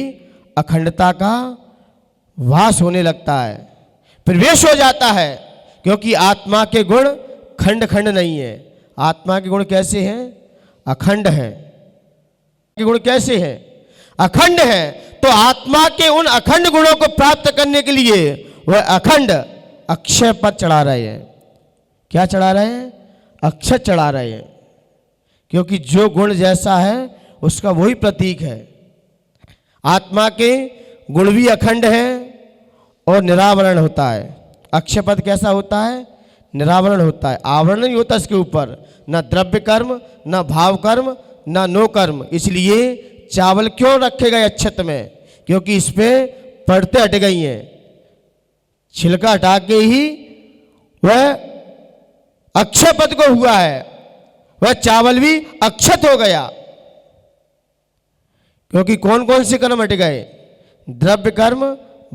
अखंडता का वास होने लगता है, प्रवेश हो जाता है। क्योंकि आत्मा के गुण खंड खंड नहीं है। आत्मा के गुण कैसे हैं? अखंड हैं। के गुण कैसे हैं? अखंड हैं। तो आत्मा के उन अखंड गुणों को प्राप्त करने के लिए वह अखंड अक्षय पद चढ़ा रहे हैं। क्या चढ़ा रहे हैं? अक्षय चढ़ा रहे हैं, क्योंकि जो गुण जैसा है उसका वही प्रतीक है। आत्मा के गुण भी अखंड हैं और निरावरण होता है। अक्षय पद कैसा होता है? निरावरण होता है, आवरण नहीं होता इसके ऊपर, न द्रव्य कर्म, न भाव कर्म, न नो कर्म। इसलिए चावल क्यों रखे गए अक्षत में? क्योंकि इस पे पड़ते हट गई हैं। छिलका हटा के ही वह अक्षय पद को हुआ है, वह चावल भी अक्षत हो गया। क्योंकि कौन कौन से कर्म हट गए? द्रव्य कर्म,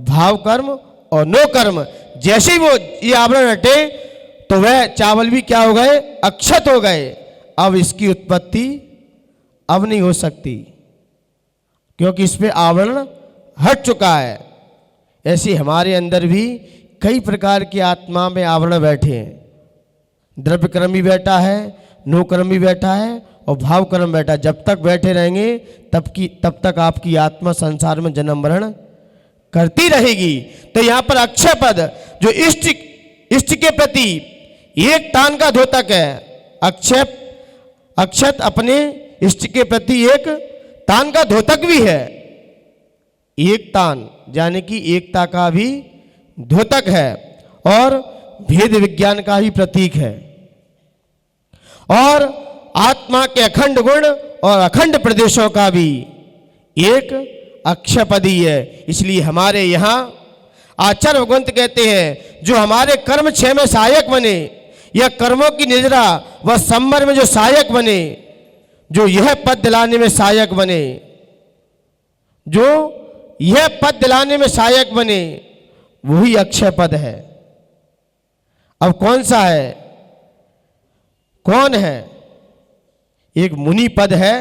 भाव कर्म और नो कर्म। जैसे ही वो ये आवरण हटे तो वह चावल भी क्या हो गए? अक्षत हो गए। अब इसकी उत्पत्ति अब नहीं हो सकती, क्योंकि इस पे आवरण हट चुका है। ऐसे हमारे अंदर भी कई प्रकार की आत्मा में आवरण बैठे हैं। द्रव्य कर्म भी बैठा है, नो कर्म भी बैठा है और भाव कर्म बैठा है। जब तक बैठे रहेंगे तब तक आपकी आत्मा संसार में जन्म मरण करती रहेगी। तो यहाँ पर अक्षय पद जो इष्ट के प्रति एक तान का द्योतक है। अक्षत अपने इष्ट के प्रति एक तान का द्योतक भी है। एक तान यानी कि एकता का भी द्योतक है और भेद विज्ञान का ही प्रतीक है। और आत्मा के अखंड गुण और अखंड प्रदेशों का भी एक अक्षयपदी है। इसलिए हमारे यहाँ आचार्य भगवंत कहते हैं, जो हमारे कर्म क्षय में सहायक बने या कर्मों की निद्रा व संवर में जो सहायक बने, जो यह पद दिलाने में सहायक बने, जो यह पद दिलाने में सहायक बने, वही अक्षय पद है। अब कौन सा है? कौन है? एक मुनि पद है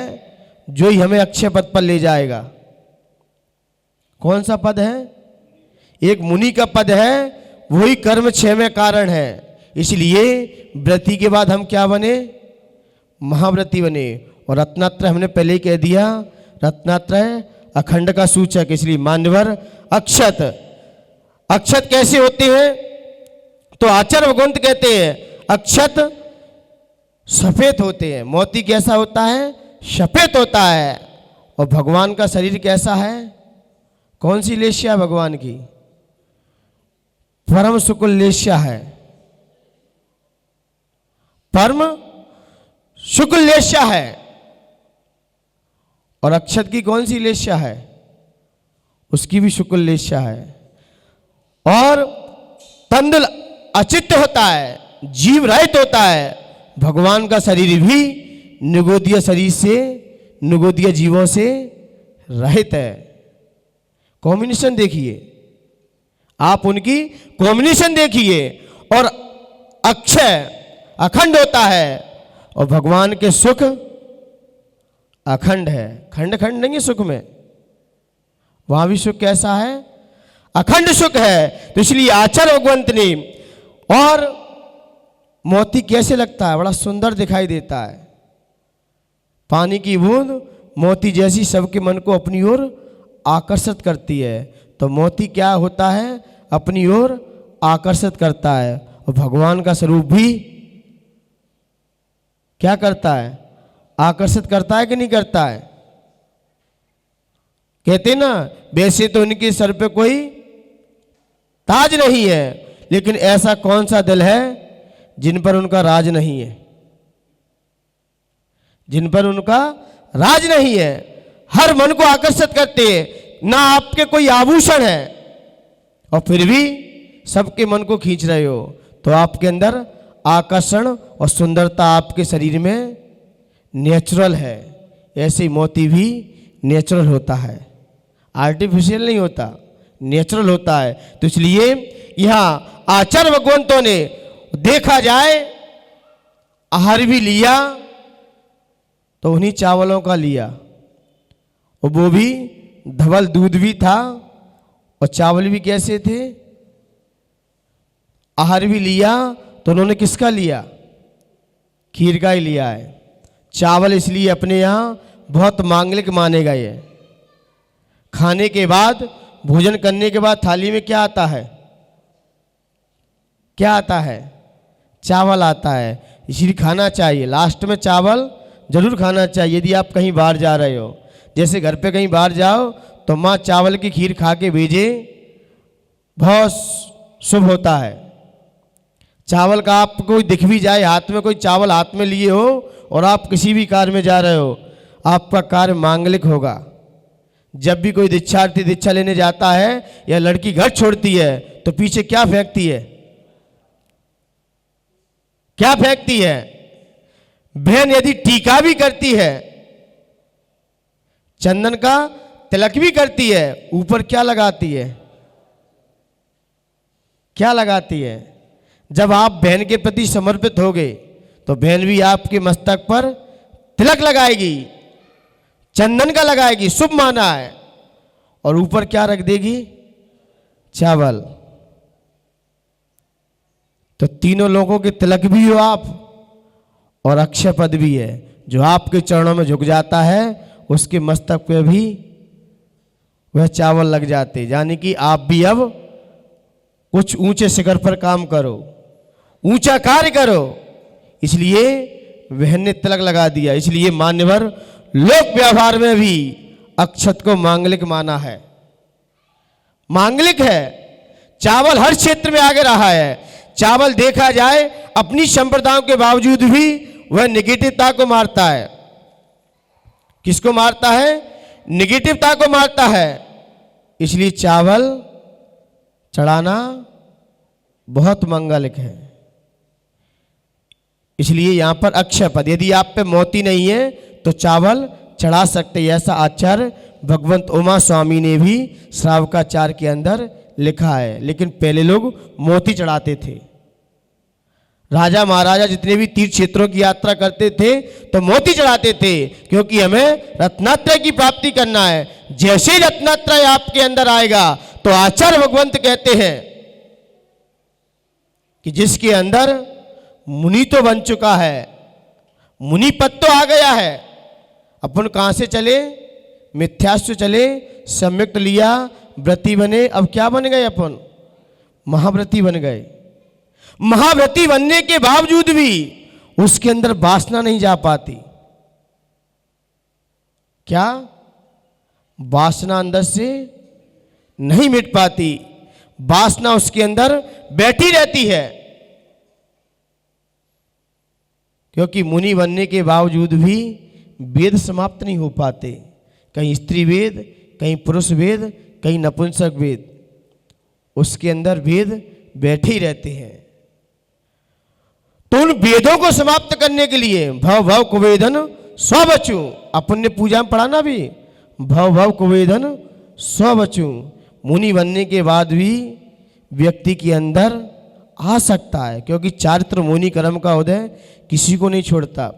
जो ही हमें अक्षय पद पर ले जाएगा। कौन सा पद है? एक मुनि का पद है, वही कर्म क्षय में कारण है। इसलिए व्रति के बाद हम क्या बने? महाव्रति बने। और रत्नात्रय हमने पहले ही कह दिया, रत्नात्रय अखंड का सूचक। इसलिए मान्यवर अक्षत। अक्षत कैसे होते हैं? तो आचार्य भगवंत कहते हैं अक्षत सफेद होते हैं। मोती कैसा होता है? सफेद होता है। और भगवान का शरीर कैसा है? कौन सी लेश्या है भगवान की? परम शुक्ल लेश्या है। परम शुक्ल लेश्या है। और अक्षत की कौन सी लेश्या है? उसकी भी शुक्ल लेश्या है। और तंदुल अचित्त होता है, जीव रहित होता है। भगवान का शरीर भी निगोदीय शरीर से, निगोदीय जीवों से रहित है। कॉम्बिनेशन देखिए आप, उनकी कॉम्बिनेशन देखिए। और अक्षय अखंड होता है और भगवान के सुख अखंड है। खंड खंड नहीं है सुख में, वहां भी सुख कैसा है? अखंड सुख है। तो इसलिए आचार्य भगवंत ने, और मोती कैसे लगता है? बड़ा सुंदर दिखाई देता है। पानी की बूंद मोती जैसी सबके मन को अपनी ओर आकर्षित करती है। तो मोती क्या होता है? अपनी ओर आकर्षित करता है। और भगवान का स्वरूप भी क्या करता है? आकर्षित करता है कि नहीं करता है? कहते ना, वैसे तो उनके सर पे कोई ताज नहीं है, लेकिन ऐसा कौन सा दिल है जिन पर उनका राज नहीं है? जिन पर उनका राज नहीं है, हर मन को आकर्षित करते हैं। ना आपके कोई आभूषण है और फिर भी सबके मन को खींच रहे हो, तो आपके अंदर आकर्षण और सुंदरता आपके शरीर में नेचुरल है। ऐसे ही मोती भी नेचुरल होता है, आर्टिफिशियल नहीं होता, नेचुरल होता है। तो इसलिए यहाँ आचार्य भगवंतों ने देखा जाए आहार भी लिया तो उन्हीं चावलों का लिया, और वो भी धवल दूध भी था और चावल भी कैसे थे? आहार भी लिया तो उन्होंने किसका लिया? खीर का ही लिया है। चावल इसलिए अपने यहाँ बहुत मांगलिक माने गए हैं। खाने के बाद, भोजन करने के बाद थाली में क्या आता है? क्या आता है? चावल आता है। इसलिए खाना चाहिए, लास्ट में चावल जरूर खाना चाहिए। यदि आप कहीं बाहर जा रहे हो, जैसे घर पे कहीं बाहर जाओ तो माँ चावल की खीर खा के भेजे, बहुत शुभ होता है। चावल का आपको कोई दिख भी जाए, हाथ में कोई चावल हाथ में लिए हो और आप किसी भी कार्य में जा रहे हो, आपका कार्य मांगलिक होगा। जब भी कोई दीक्षार्थी दीक्षा लेने जाता है या लड़की घर छोड़ती है तो पीछे क्या फेंकती है? क्या फेंकती है? बहन यदि टीका भी करती है, चंदन का तिलक भी करती है, ऊपर क्या लगाती है? क्या लगाती है? जब आप बहन के प्रति समर्पित होगे तो बहन भी आपके मस्तक पर तिलक लगाएगी, चंदन का लगाएगी, शुभ माना है। और ऊपर क्या रख देगी? चावल। तो तीनों लोगों के तिलक भी हो आप, और अक्षय पद भी है। जो आपके चरणों में झुक जाता है उसके मस्तक पे भी वह चावल लग जाते। यानी कि आप भी अब कुछ ऊंचे शिखर पर काम करो, ऊंचा कार्य करो। इसलिए बहन ने तिलक लगा दिया। इसलिए मान्यवर लोक व्यवहार में भी अक्षत को मांगलिक माना है। मांगलिक है। चावल हर क्षेत्र में आगे रहा है। चावल देखा जाए अपनी संप्रदायों के बावजूद भी वह निगेटिवता को मारता है। किसको मारता है? निगेटिवता को मारता है। इसलिए चावल चढ़ाना बहुत मंगलिक है। इसलिए यहां पर अक्षय पद, यदि आप पे मोती नहीं है तो चावल चढ़ा सकते। ऐसा आचार्य भगवंत उमा स्वामी ने भी श्रावकाचार के अंदर लिखा है। लेकिन पहले लोग मोती चढ़ाते थे। राजा महाराजा जितने भी तीर्थ क्षेत्रों की यात्रा करते थे तो मोती चढ़ाते थे, क्योंकि हमें रत्नात्रय की प्राप्ति करना है। जैसे ही रत्नात्रय आपके अंदर आएगा तो आचार्य भगवंत कहते हैं कि जिसके अंदर मुनि तो बन चुका है, मुनि पद तो आ गया है, अपन कहां से चले? मिथ्यास्व चले, सम्यक लिया, व्रती बने। अब क्या बन गए? अपन महाव्रती बन गए। महाव्रती बनने के बावजूद भी उसके अंदर वासना नहीं जा पाती। क्या? वासना अंदर से नहीं मिट पाती। वासना उसके अंदर बैठी रहती है। क्योंकि मुनि बनने के बावजूद भी वेद समाप्त नहीं हो पाते। कहीं स्त्री वेद, कहीं पुरुष वेद, कहीं नपुंसक वेद, उसके अंदर वेद बैठे ही रहते हैं। तो उन वेदों को समाप्त करने के लिए भव भव कुवेदन स्वबचु, अपन ने पूजा में पढ़ा ना भी, भव भव कुवेदन स्वबचु। मुनि बनने के बाद भी व्यक्ति के अंदर आ सकता है, क्योंकि चारित्र मुनि कर्म का उदय किसी को नहीं छोड़ता।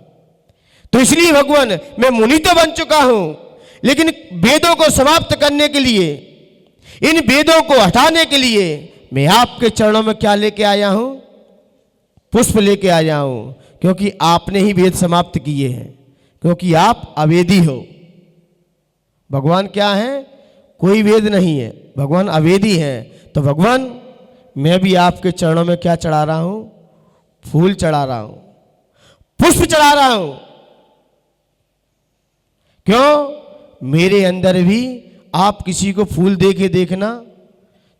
तो इसलिए भगवान, मैं मुनि तो बन चुका हूं, लेकिन वेदों को समाप्त करने के लिए, इन वेदों को हटाने के लिए मैं आपके चरणों में क्या लेके आया हूं? पुष्प लेके आया हूं। क्योंकि आपने ही वेद समाप्त किए हैं, क्योंकि आप अवेदी हो। भगवान क्या है? कोई वेद नहीं है, भगवान अवेदी है। तो भगवान, मैं भी आपके चरणों में क्या चढ़ा रहा हूं? फूल चढ़ा रहा हूं, पुष्प चढ़ा रहा हूं। क्यों? मेरे अंदर भी आप किसी को फूल दे के देखना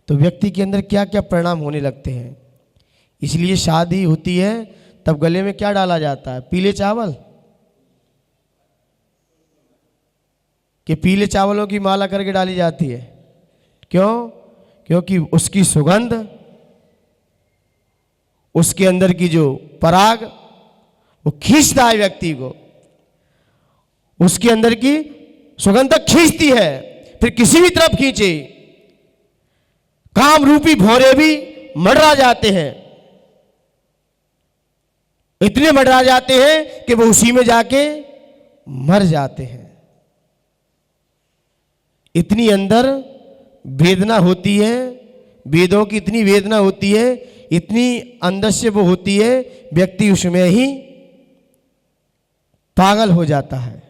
तो व्यक्ति के अंदर क्या क्या परिणाम होने लगते हैं। इसलिए शादी होती है तब गले में क्या डाला जाता है? पीले चावल। कि पीले चावलों की माला करके डाली जाती है। क्यों? क्योंकि उसकी सुगंध, उसके अंदर की जो पराग, वो खींचता है व्यक्ति को। उसके अंदर की सुगंध खींचती है, फिर किसी भी तरफ खींचे। काम रूपी भौरे भी मडरा जाते हैं, इतने मडरा जाते हैं कि वो उसी में जाके मर जाते हैं। इतनी अंदर वेदना होती है, वेदों की इतनी वेदना होती है, इतनी अंदर से वो होती है, व्यक्ति उसमें ही पागल हो जाता है,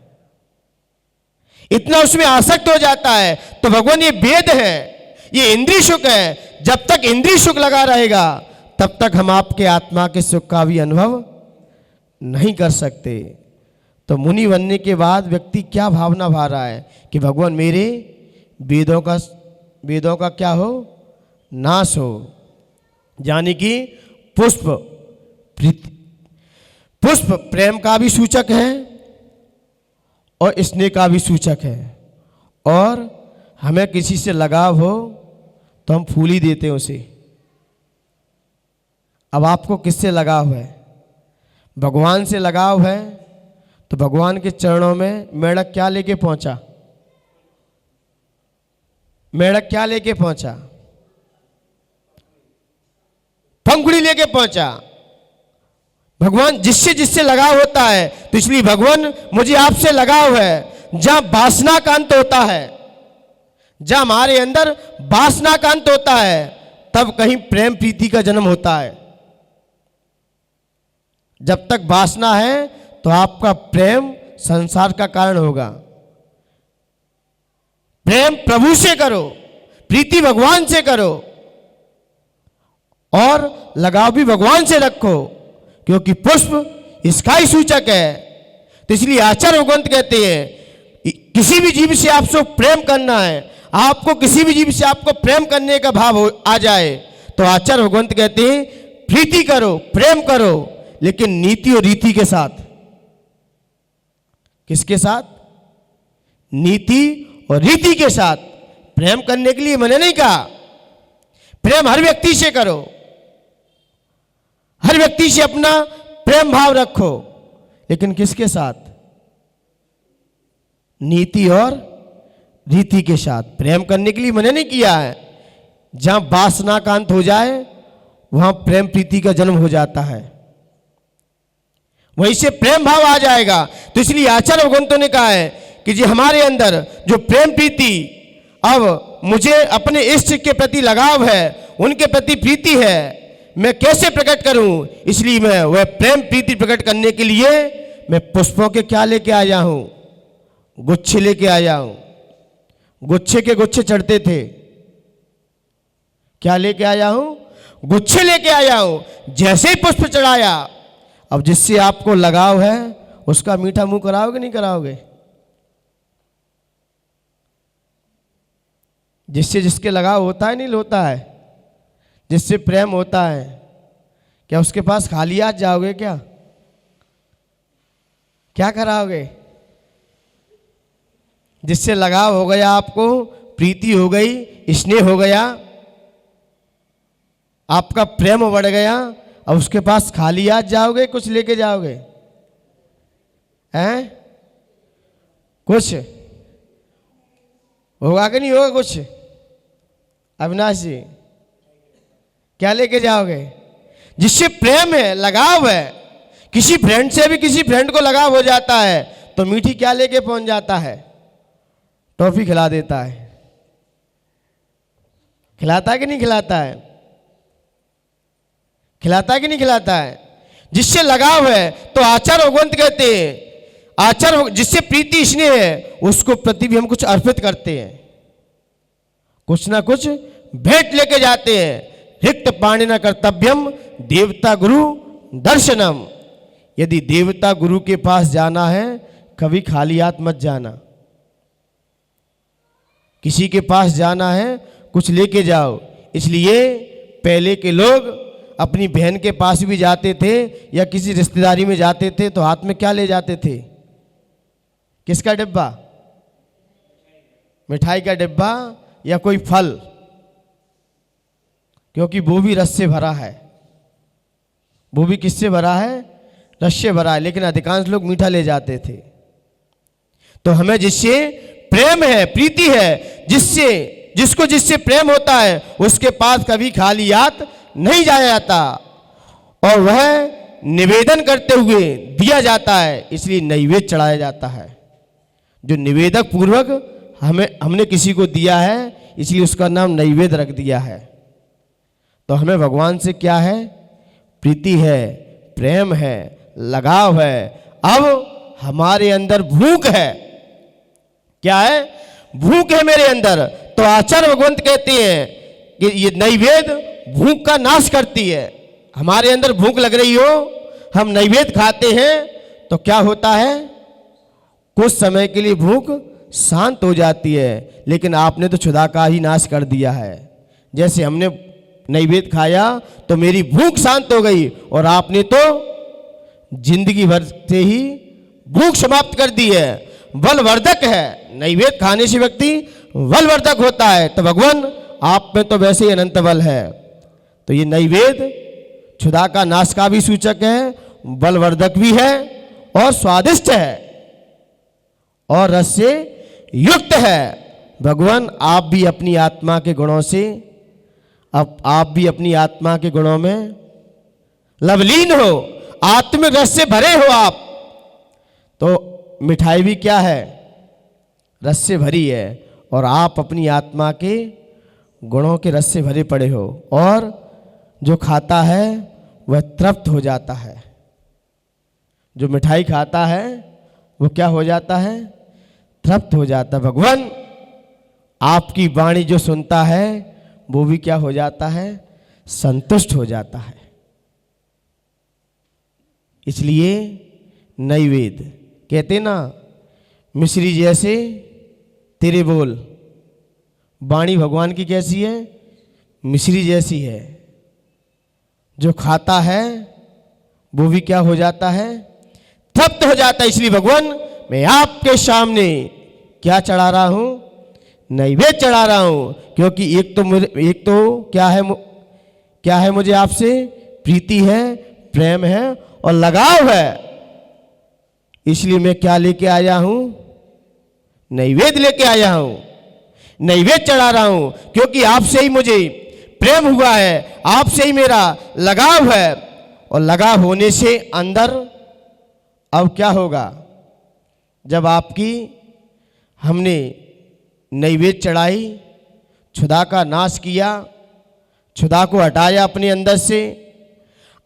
इतना उसमें आसक्त हो जाता है। तो भगवान ये वेद है, ये इंद्रिय सुख है। जब तक इंद्रिय सुख लगा रहेगा तब तक हम आपके आत्मा के सुख का भी अनुभव नहीं कर सकते। तो मुनि बनने के बाद व्यक्ति क्या भावना भा रहा है कि भगवान मेरे वेदों का क्या हो, नाश हो। यानी कि पुष्प प्रेम का भी सूचक है और स्नेह का भी सूचक है। और हमें किसी से लगाव हो तो हम फूल ही देते हैं उसे। अब आपको किससे लगाव है? भगवान से लगाव है तो भगवान के चरणों में मेढक क्या लेके पहुंचा? मेढक क्या लेके पहुंचा? पंखुड़ी लेके पहुंचा। भगवान जिससे जिससे लगाव होता है, तो इसलिए भगवान मुझे आपसे लगाव है। जहां वासना का अंत होता है, जहां हमारे अंदर वासना का अंत होता है, तब कहीं प्रेम प्रीति का जन्म होता है। जब तक वासना है तो आपका प्रेम संसार का कारण होगा। प्रेम प्रभु से करो, प्रीति भगवान से करो और लगाव भी भगवान से रखो, क्योंकि पुष्प इसका ही सूचक है। तो इसलिए आचार्य भगवंत कहते हैं किसी भी जीव से आपको प्रेम करना है, आपको किसी भी जीव से आपको प्रेम करने का भाव आ जाए, तो आचार्य भगवंत कहते हैं प्रीति करो, प्रेम करो, लेकिन नीति और रीति के साथ। किसके साथ? नीति और रीति के साथ। प्रेम करने के लिए मैंने नहीं कहा प्रेम हर व्यक्ति से करो, हर व्यक्ति से अपना प्रेम भाव रखो, लेकिन किसके साथ? नीति और रीति के साथ। प्रेम करने के लिए मैंने नहीं किया है। जहां वासना का अंत हो जाए वहां प्रेम प्रीति का जन्म हो जाता है, वहीं से प्रेम भाव आ जाएगा। तो इसलिए आचार्य भगवंतों ने कहा है कि जी हमारे अंदर जो प्रेम प्रीति, अब मुझे अपने इष्ट के प्रति लगाव है, उनके प्रति प्रीति है, मैं कैसे प्रकट करूं? इसलिए मैं वह प्रेम प्रीति प्रकट करने के लिए मैं पुष्पों के क्या लेके आया हूं? गुच्छे लेके आया हूं। गुच्छे के गुच्छे चढ़ते थे। क्या लेके आया हूं? गुच्छे लेके आया हूं। जैसे ही पुष्प चढ़ाया, अब जिससे आपको लगाव है उसका मीठा मुंह कराओगे नहीं कराओगे? जिससे जिसके लगाव होता है नहीं होता है, जिससे प्रेम होता है, क्या उसके पास खाली हाथ जाओगे? क्या कराओगे? जिससे लगाव हो गया, आपको प्रीति हो गई, स्नेह हो गया, आपका प्रेम बढ़ गया, अब उसके पास खाली हाथ जाओगे? कुछ लेके जाओगे? हैं? कुछ होगा कि नहीं होगा? कुछ अविनाश जी क्या लेके जाओगे? जिससे प्रेम है, लगाव है, किसी फ्रेंड से भी किसी फ्रेंड को लगाव हो जाता है तो मीठी क्या लेके पहुंच जाता है? टॉफी खिला देता है। खिलाता है कि नहीं खिलाता है? खिलाता है कि नहीं खिलाता है? जिससे लगाव है तो आचार्य भगवंत कहते हैं, आचार्य जिससे प्रीति स्नेह है उसको प्रति भी हम कुछ अर्पित करते हैं, कुछ ना कुछ भेंट लेके जाते हैं। रिक्त पाणिना कर्तव्यम देवता गुरु दर्शनम। यदि देवता गुरु के पास जाना है कभी खाली हाथ मत जाना। किसी के पास जाना है कुछ लेके जाओ। इसलिए पहले के लोग अपनी बहन के पास भी जाते थे या किसी रिश्तेदारी में जाते थे तो हाथ में क्या ले जाते थे? किसका डिब्बा? मिठाई का डिब्बा या कोई फल, क्योंकि वो भी रस से भरा है। वो भी किससे भरा है? रस से भरा है। लेकिन अधिकांश लोग मीठा ले जाते थे। तो हमें जिससे प्रेम है, प्रीति है, जिससे प्रेम होता है उसके पास कभी खाली हाथ नहीं जाया जाता और वह निवेदन करते हुए दिया जाता है। इसलिए नैवेद्य चढ़ाया जाता है। जो निवेदक पूर्वक हमने किसी को दिया है, इसलिए उसका नाम नैवेद्य रख दिया है। तो हमें भगवान से क्या है? प्रीति है, प्रेम है, लगाव है। अब हमारे अंदर भूख है। क्या है? भूख है मेरे अंदर। तो आचार्य भगवंत कहते हैं कि ये नैवेद्य भूख का नाश करती है। हमारे अंदर भूख लग रही हो, हम नैवेद्य खाते हैं तो क्या होता है? कुछ समय के लिए भूख शांत हो जाती है, लेकिन आपने तो क्षुधा का ही नाश कर दिया है। जैसे हमने नैवेद्य खाया तो मेरी भूख शांत हो गई, और आपने तो जिंदगी भर से ही भूख समाप्त कर दी है। बलवर्धक है, नैवेद्य खाने से व्यक्ति बलवर्धक होता है। तो भगवान आप में तो वैसे ही अनंत बल है। तो ये नैवेद्य क्षुधा का नाश का भी सूचक है, बलवर्धक भी है, और स्वादिष्ट है, और रस से युक्त है। भगवान आप भी अपनी आत्मा के गुणों से, अब आप भी अपनी आत्मा के गुणों में लवलीन हो, आत्मिक रस से भरे हो आप। तो मिठाई भी क्या है? रस से भरी है, और आप अपनी आत्मा के गुणों के रस से भरे पड़े हो, और जो खाता है वह तृप्त हो जाता है। जो मिठाई खाता है वो क्या हो जाता है? तृप्त हो जाता है। भगवान आपकी वाणी जो सुनता है वो भी क्या हो जाता है? संतुष्ट हो जाता है। इसलिए नैवेद्य कहते ना, मिश्री जैसे तेरे बोल। वाणी भगवान की कैसी है? मिश्री जैसी है। जो खाता है वो भी क्या हो जाता है? तृप्त हो जाता है। इसलिए भगवान मैं आपके सामने क्या चढ़ा रहा हूं? नैवेद्य चढ़ा रहा हूं, क्योंकि एक तो क्या है मुझे आपसे प्रीति है, प्रेम है और लगाव है। इसलिए मैं क्या लेके आया हूं? नैवेद्य लेके आया हूं, नैवेद्य चढ़ा रहा हूं, क्योंकि आपसे ही मुझे प्रेम हुआ है, आपसे ही मेरा लगाव है। और लगाव होने से अंदर अब क्या होगा? जब आपकी हमने नैवेद्य चढ़ाई, क्षुधा का नाश किया, क्षुधा को हटाया अपने अंदर से,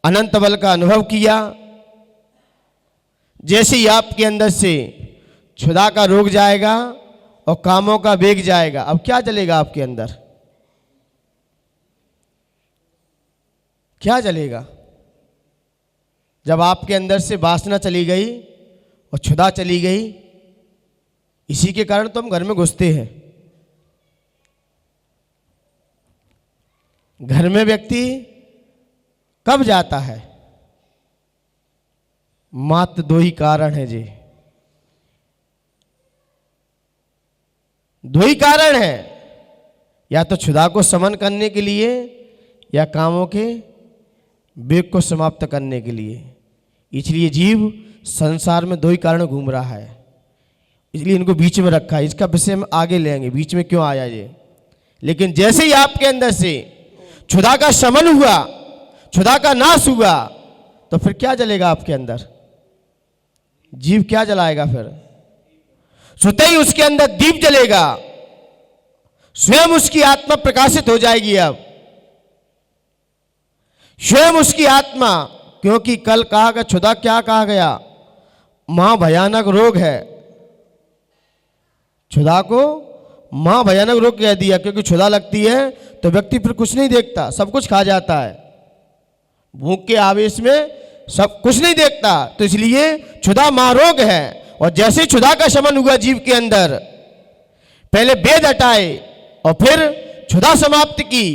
अनंत बल का अनुभव किया, जैसे ही आपके अंदर से क्षुधा का रोग जाएगा और कामों का वेग जाएगा, अब क्या चलेगा आपके अंदर? क्या चलेगा? जब आपके अंदर से वासना चली गई और क्षुधा चली गई, इसी के कारण तो हम घर में घुसते हैं। घर में व्यक्ति कब जाता है? मात्र दो ही कारण है जी, दो ही कारण है, या तो क्षुधा को शमन करने के लिए या कामों के वेग को समाप्त करने के लिए। इसलिए जीव संसार में दो ही कारण घूम रहा है, इसलिए इनको बीच में रखा है। इसका विषय हम आगे लेंगे, बीच में क्यों आया ये। लेकिन जैसे ही आपके अंदर से क्षुधा का शमन हुआ, क्षुधा का नाश हुआ, तो फिर क्या जलेगा आपके अंदर? जीव क्या जलाएगा फिर? स्वतः ही उसके अंदर दीप जलेगा, स्वयं उसकी आत्मा प्रकाशित हो जाएगी। अब स्वयं उसकी आत्मा, क्योंकि कल कहा गया क्षुधा क्या कहा गया? महाभयानक रोग है। क्षुधा को महाभयानक रोग कह दिया, क्योंकि क्षुधा लगती है तो व्यक्ति फिर कुछ नहीं देखता, सब कुछ खा जाता है। भूख के आवेश में सब कुछ नहीं देखता, तो इसलिए क्षुधा महारोग है। और जैसे क्षुधा का शमन हुआ जीव के अंदर, पहले वेद हटाए और फिर क्षुधा समाप्त की,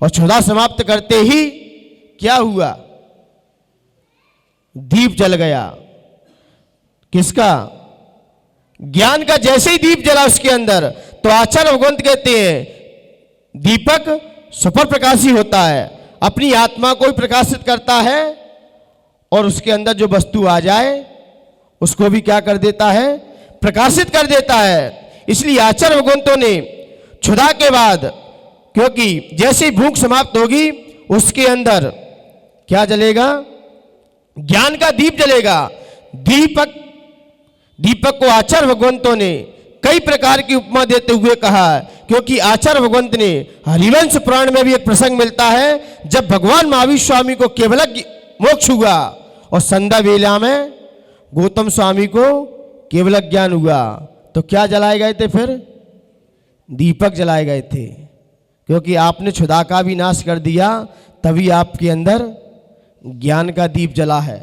और क्षुधा समाप्त करते ही क्या हुआ? दीप जल गया। किसका? ज्ञान का। जैसे ही दीप जला उसके अंदर, तो आचार्य भगवंत कहते हैं दीपक सुपर प्रकाशी होता है, अपनी आत्मा को ही प्रकाशित करता है, और उसके अंदर जो वस्तु आ जाए उसको भी क्या कर देता है? प्रकाशित कर देता है। इसलिए आचार्य भगवंतों ने क्षुधा के बाद, क्योंकि जैसे ही भूख समाप्त होगी उसके अंदर क्या जलेगा? ज्ञान का दीप जलेगा। दीपक को आचार्य भगवंतों ने कई प्रकार की उपमा देते हुए कहा, क्योंकि आचार्य भगवंत ने हरिवंश पुराण में भी एक प्रसंग मिलता है, जब भगवान महावीर स्वामी को केवल मोक्ष हुआ और संध्या वेला में गौतम स्वामी को केवल ज्ञान हुआ तो क्या जलाए गए थे? फिर दीपक जलाए गए थे, क्योंकि आपने क्षुधा का भी नाश कर दिया, तभी आपके अंदर ज्ञान का दीप जला है,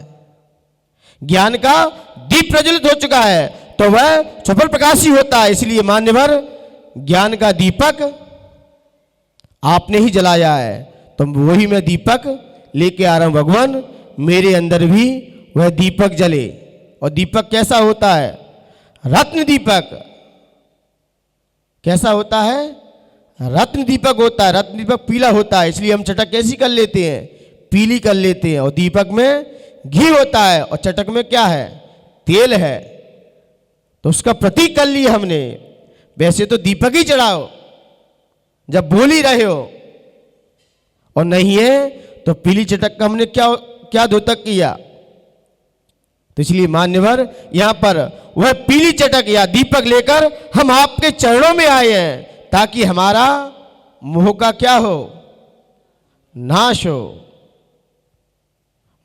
ज्ञान का दीप प्रज्वलित हो चुका है, तो वह सफल प्रकाशी होता है। इसलिए मान्यवर ज्ञान का दीपक आपने ही जलाया है, तो वही मैं दीपक लेके आ रहा हूं। भगवान मेरे अंदर भी वह दीपक जले। और दीपक कैसा होता है? रत्न दीपक। कैसा होता है? रत्न दीपक होता है। रत्न दीपक पीला होता है, इसलिए हम चटक कैसी कर लेते हैं? पीली कर लेते हैं। और दीपक में घी होता है और चटक में क्या है? तेल है। तो उसका प्रतीक कर लिया हमने। वैसे तो दीपक ही चढ़ाओ जब बोल ही रहे हो, और नहीं है तो पीली चटक का हमने क्या क्या द्योतक किया? तो इसलिए मान्यवर यहां पर वह पीली चटक या दीपक लेकर हम आपके चरणों में आए हैं, ताकि हमारा मोह का क्या हो? नाश हो,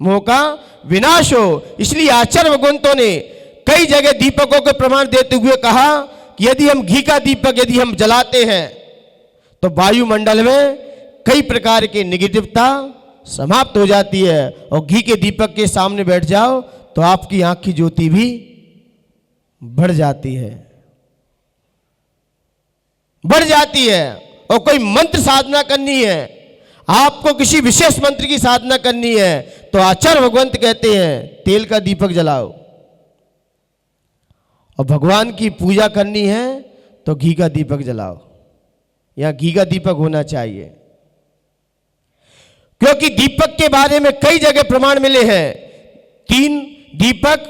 मोह का विनाश हो। इसलिए आचार्य भगवंतों ने कई जगह दीपकों के प्रमाण देते हुए कहा कि यदि हम घी का दीपक यदि हम जलाते हैं तो वायुमंडल में कई प्रकार की नेगेटिवता समाप्त हो जाती है, और घी के दीपक के सामने बैठ जाओ तो आपकी आंख की ज्योति भी बढ़ जाती है, बढ़ जाती है। और कोई मंत्र साधना करनी है, आपको किसी विशेष मंत्र की साधना करनी है, तो आचार्य भगवंत कहते हैं तेल का दीपक जलाओ। और भगवान की पूजा करनी है तो घी का दीपक जलाओ। यहां घी का दीपक होना चाहिए, क्योंकि दीपक के बारे में कई जगह प्रमाण मिले हैं। 3 दीपक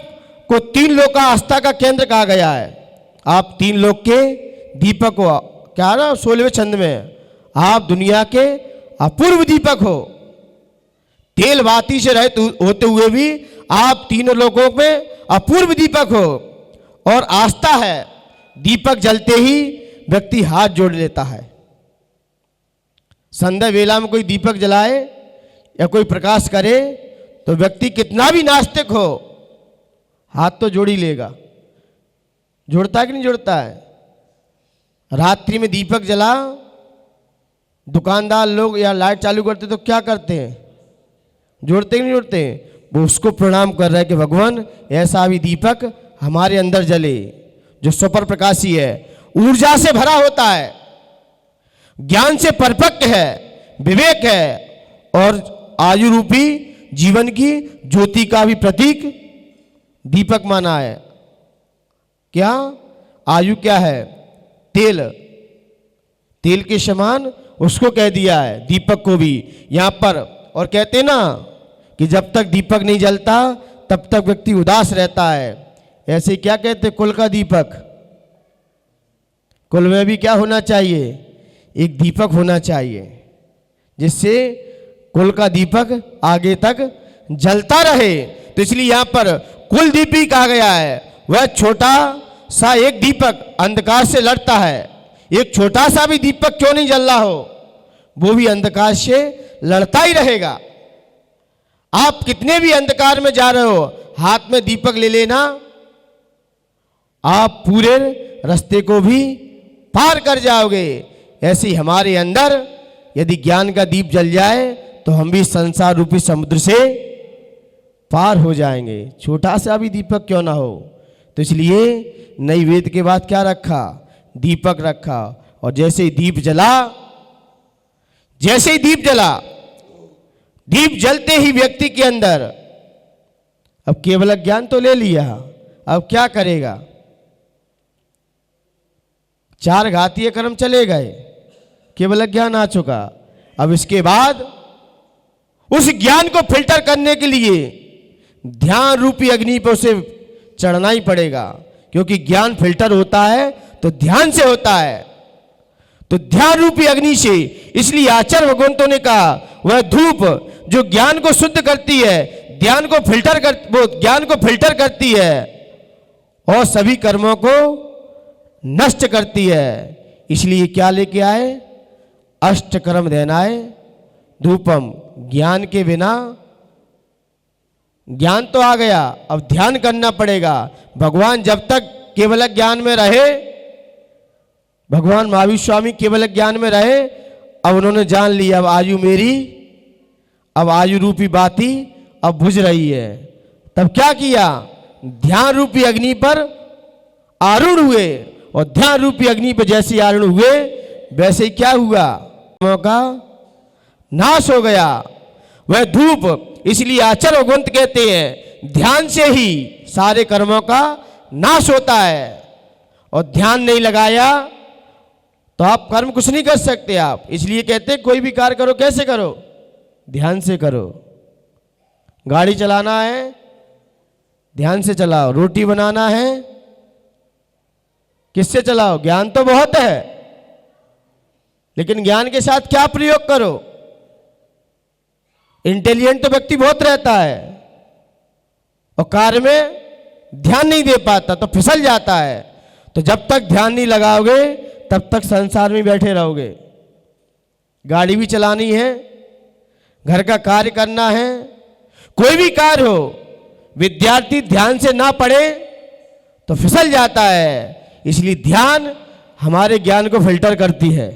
को 3 लोक का आस्था का केंद्र कहा गया है। आप 3 लोक के दीपक हो, क्या ना 16वें छंद में, आप दुनिया के अपूर्व दीपक हो। तेल बाती से रहित होते हुए भी आप तीनों लोगों में अपूर्व दीपक हो। और आस्था है, दीपक जलते ही व्यक्ति हाथ जोड़ लेता है। संध्या वेला में कोई दीपक जलाए या कोई प्रकाश करे तो व्यक्ति कितना भी नास्तिक हो हाथ तो जोड़ ही लेगा। जोड़ता है कि नहीं जोड़ता है? रात्रि में दीपक जला, दुकानदार लोग या लाइट चालू करते तो क्या करते हैं? जोड़ते कि नहीं जोड़ते? वो उसको प्रणाम कर रहे हैं कि भगवान ऐसा भी दीपक हमारे अंदर जले जो सुपर प्रकाशी है, ऊर्जा से भरा होता है, ज्ञान से परिपक्व है, विवेक है, और आयु रूपी जीवन की ज्योति का भी प्रतीक दीपक माना है। क्या आयु क्या है? तेल, तेल के समान उसको कह दिया है, दीपक को भी यहां पर। और कहते ना कि जब तक दीपक नहीं जलता तब तक व्यक्ति उदास रहता है। ऐसे क्या कहते? कुल का दीपक। कुल में भी क्या होना चाहिए? एक दीपक होना चाहिए, जिससे कुल का दीपक आगे तक जलता रहे। तो इसलिए यहां पर कुल दीपी कहा गया है। वह छोटा सा एक दीपक अंधकार से लड़ता है। एक छोटा सा भी दीपक क्यों नहीं जल रहा हो, वो भी अंधकार से लड़ता ही रहेगा। आप कितने भी अंधकार में जा रहे हो, हाथ में दीपक ले लेना, आप पूरे रास्ते को भी पार कर जाओगे। ऐसे ही हमारे अंदर यदि ज्ञान का दीप जल जाए तो हम भी संसार रूपी समुद्र से पार हो जाएंगे, छोटा सा भी दीपक क्यों ना हो। तो इसलिए नैवेद्य के बाद क्या रखा? दीपक रखा। और जैसे ही दीप जला, जैसे ही दीप जला, दीप जलते ही व्यक्ति के अंदर अब केवल ज्ञान तो ले लिया, अब क्या करेगा? 4 घातीय कर्म चले गए, केवल ज्ञान आ चुका। अब इसके बाद उस ज्ञान को फिल्टर करने के लिए ध्यान रूपी अग्नि पर उसे चढ़ना ही पड़ेगा, क्योंकि ज्ञान फिल्टर होता है तो ध्यान से होता है, तो ध्यान रूपी अग्नि से। इसलिए आचार्य भगवंतों ने कहा वह धूप जो ज्ञान को शुद्ध करती है, ज्ञान को फिल्टर कर, वो ज्ञान को फिल्टर करती है और सभी कर्मों को नष्ट करती है। इसलिए क्या लेके आए? अष्टकर्म ध्यानाय धूपम। ज्ञान के बिना ज्ञान तो आ गया, अब ध्यान करना पड़ेगा। भगवान जब तक केवल ज्ञान में रहे, भगवान महावीर स्वामी केवल ज्ञान में रहे, अब उन्होंने जान लिया अब आयु मेरी, अब आयु रूपी बाती अब बुझ रही है। तब क्या किया, ध्यान रूपी अग्नि पर आरूढ़ हुए, और ध्यान रूपी अग्नि पर जैसे आरूढ़ हुए वैसे ही क्या हुआ, कर्मों का नाश हो गया। वह धूप, इसलिए आचार्य भगवंत कहते हैं ध्यान से ही सारे कर्मों का नाश होता है। और ध्यान नहीं लगाया तो आप कर्म कुछ नहीं कर सकते आप। इसलिए कहते हैं कोई भी कार्य करो कैसे करो, ध्यान से करो। गाड़ी चलाना है ध्यान से चलाओ, रोटी बनाना है किससे चलाओ, ज्ञान तो बहुत है, लेकिन ज्ञान के साथ क्या प्रयोग करो। इंटेलिजेंट तो व्यक्ति बहुत रहता है और कार्य में ध्यान नहीं दे पाता तो फिसल जाता है। तो जब तक ध्यान नहीं लगाओगे तब तक संसार में बैठे रहोगे। गाड़ी भी चलानी है, घर का कार्य करना है, कोई भी कार्य हो, विद्यार्थी ध्यान से ना पढ़े तो फिसल जाता है। इसलिए ध्यान हमारे ज्ञान को फिल्टर करती है।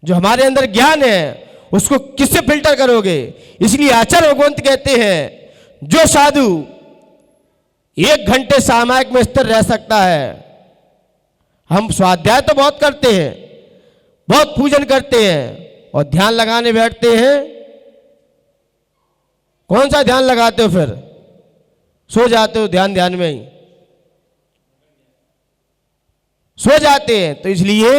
जो हमारे अंदर ज्ञान है उसको किससे फिल्टर करोगे। इसलिए आचार्य भगवंत कहते हैं जो साधु 1 घंटे सामायिक में स्थिर रह सकता है। हम स्वाध्याय तो बहुत करते हैं, बहुत पूजन करते हैं, और ध्यान लगाने बैठते हैं, कौन सा ध्यान लगाते हो, फिर सो जाते हो, ध्यान में ही सो जाते हैं। तो इसलिए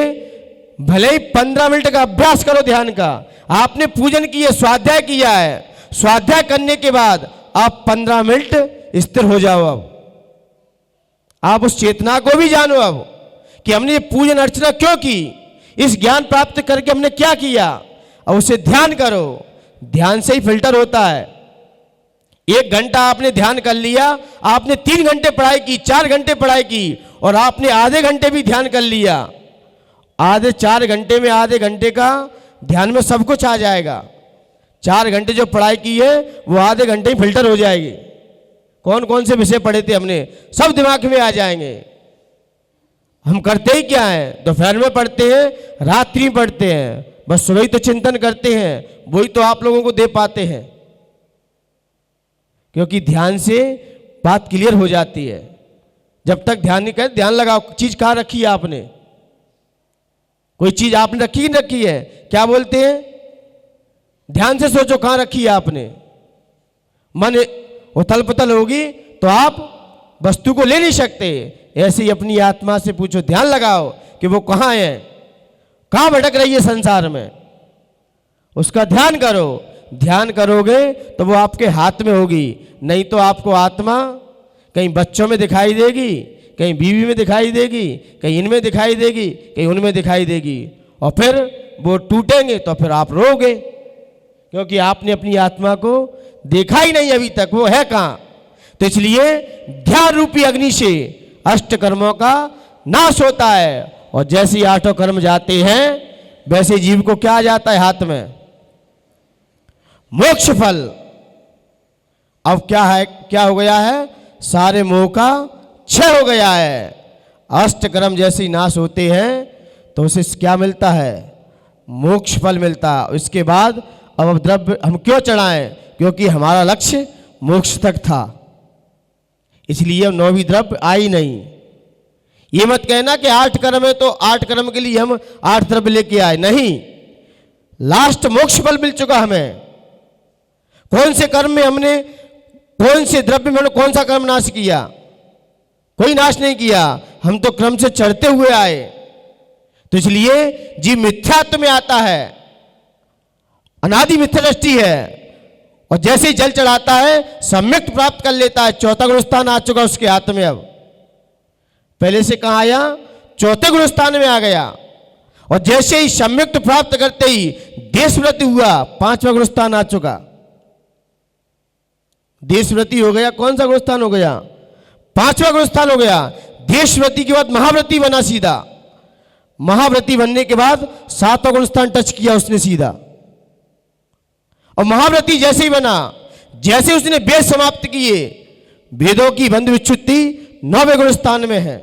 भले ही 15 मिनट का अभ्यास करो ध्यान का। आपने पूजन किए, स्वाध्याय किया है, स्वाध्याय करने के बाद आप 15 मिनट स्थिर हो जाओ। अब आप उस चेतना को भी जानो अब कि हमने ये पूजन अर्चना क्यों की, इस ज्ञान प्राप्त करके हमने क्या किया, और उसे ध्यान करो। ध्यान से ही फिल्टर होता है। 1 घंटा आपने ध्यान कर लिया, आपने 3 घंटे पढ़ाई की, 4 घंटे पढ़ाई की, और आपने आधे घंटे भी ध्यान कर लिया। आधे 4 घंटे में आधे घंटे का ध्यान में सब कुछ आ जाएगा। 4 घंटे जो पढ़ाई की है वो आधे घंटे ही फिल्टर हो जाएगी। कौन कौन से विषय पढ़े थे हमने, सब दिमाग में आ जाएंगे। हम करते ही क्या है, दोपहर में पढ़ते हैं, रात्रि में पढ़ते हैं, बस सुबह ही तो चिंतन करते हैं, वही तो आप लोगों को दे पाते हैं। क्योंकि ध्यान से बात क्लियर हो जाती है। जब तक ध्यान नहीं करे, ध्यान लगाओ, चीज कहाँ रखी है आपने, कोई चीज आपने रखी ही नहीं रखी है, क्या बोलते हैं, ध्यान से सोचो कहाँ रखी है आपने। मन उथल पुथल होगी तो आप वस्तु को ले नहीं सकते। ऐसे ही अपनी आत्मा से पूछो, ध्यान लगाओ कि वो कहाँ है, कहाँ भटक रही है संसार में, उसका ध्यान करो। ध्यान करोगे तो वो आपके हाथ में होगी। नहीं तो आपको आत्मा कहीं बच्चों में दिखाई देगी, कहीं बीवी में दिखाई देगी, कहीं इनमें दिखाई देगी, कहीं उनमें दिखाई देगी, और फिर वो टूटेंगे तो फिर आप रोगे, क्योंकि आपने अपनी आत्मा को देखा ही नहीं अभी तक, वो है कहाँ। तो इसलिए ध्यान रूपी अग्नि से अष्ट कर्मों का नाश होता है, और जैसे ही 8 कर्म जाते हैं वैसे जीव को क्या जाता है हाथ में, मोक्ष फल। अब क्या है, क्या हो गया है, सारे मोह का क्षय हो गया है। अष्ट कर्म जैसे ही नाश होते हैं तो उसे क्या मिलता है, मोक्ष फल मिलता है। इसके बाद अब द्रव्य हम क्यों चढ़ाएं, क्योंकि हमारा लक्ष्य मोक्ष तक था, इसलिए अब 9वीं द्रव्य आई नहीं। ये मत कहना कि 8 कर्म है तो 8 कर्म के लिए हम 8 द्रव्य लेके आए, नहीं, लास्ट मोक्ष फल मिल चुका हमें। कौन से कर्म में हमने, कौन से द्रव्य में हमने कौन सा कर्म नाश किया, कोई नाश नहीं किया, हम तो क्रम से चढ़ते हुए आए। तो इसलिए जीव मिथ्यात्व में आता है, अनादि मिथ्या दृष्टि है, और जैसे ही जल चढ़ाता है सम्यक प्राप्त कर लेता है। 4था गुण स्थान आ चुका उसके हाथ में। अब पहले से कहाँ आया, 4थे गुण स्थान में आ गया, और जैसे ही सम्यक प्राप्त करते ही देशव्रति हुआ, 5वां गुण स्थान आ चुका। देशव्रति हो गया, कौन सा गुण स्थान हो गया, 5वां गुण स्थान हो गया। देशव्रति के बाद महाव्रति बना सीधा, महाव्रति बनने के बाद 7वां गुण स्थान टच किया उसने सीधा, और महाव्रति जैसे ही बना जैसे उसने वेद समाप्त किए, वेदों की बंध विच्छुत्ति 9वें गुणस्थान में है।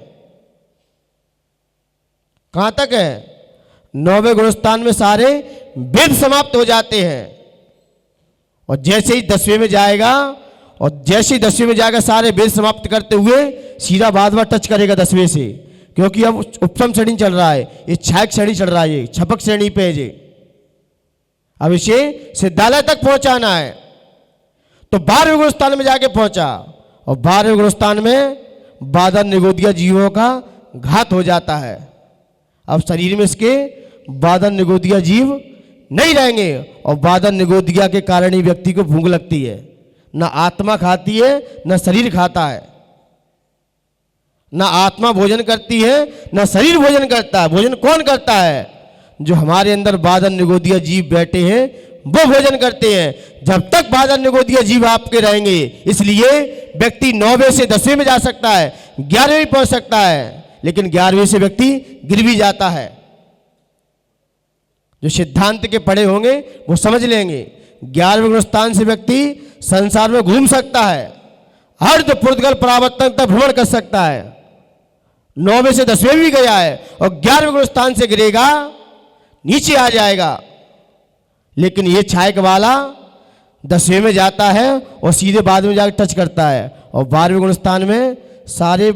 कहां तक है? 9वें गुणस्थान में सारे वेद समाप्त हो जाते हैं। और जैसे ही 10वें में जाएगा, और जैसे ही 10वें में जाएगा, सारे वेद समाप्त करते हुए सीधा बादवा टच करेगा 10वें से, क्योंकि अब उपसम श्रेणी चल रहा है, ये छायक श्रेणी चल रहा है, ये छपक श्रेणी पे है जी। अब इसे सिद्धालय तक पहुंचाना है। तो 12वें गुणस्थान में जाके पहुंचा, और 12वें गुणस्थान में बादन निगोदिया जीवों का घात हो जाता है। अब शरीर में इसके बादन निगोदिया जीव नहीं रहेंगे, और बादन निगोदिया के कारण ही व्यक्ति को भूख लगती है। ना आत्मा खाती है, ना शरीर खाता है। ना आत्मा भोजन करती है, ना शरीर भोजन करता है। भोजन कौन करता है? जो हमारे अंदर बादन निगोदिया जीव बैठे हैं, वो भोजन करते हैं। जब तक बादन निगोदिया जीव आपके रहेंगे, इसलिए व्यक्ति 9वें से 10वें में जा सकता है, 11वें में पहुंच सकता है, लेकिन 11वें से व्यक्ति गिर भी जाता है। जो सिद्धांत के पढ़े होंगे वो समझ लेंगे। 11वें गुणस्थान से व्यक्ति संसार में घूम सकता है, अर्ध पुर्तगल परावर्तन तक भ्रमण कर सकता है। 9वें से 10वें भी गया है, और 11वें गुणस्थान से गिरेगा, नीचे आ जाएगा। लेकिन ये छायक वाला 10वें में जाता है और सीधे बाद में जाकर टच करता है, और 12वें गुणस्थान में सारे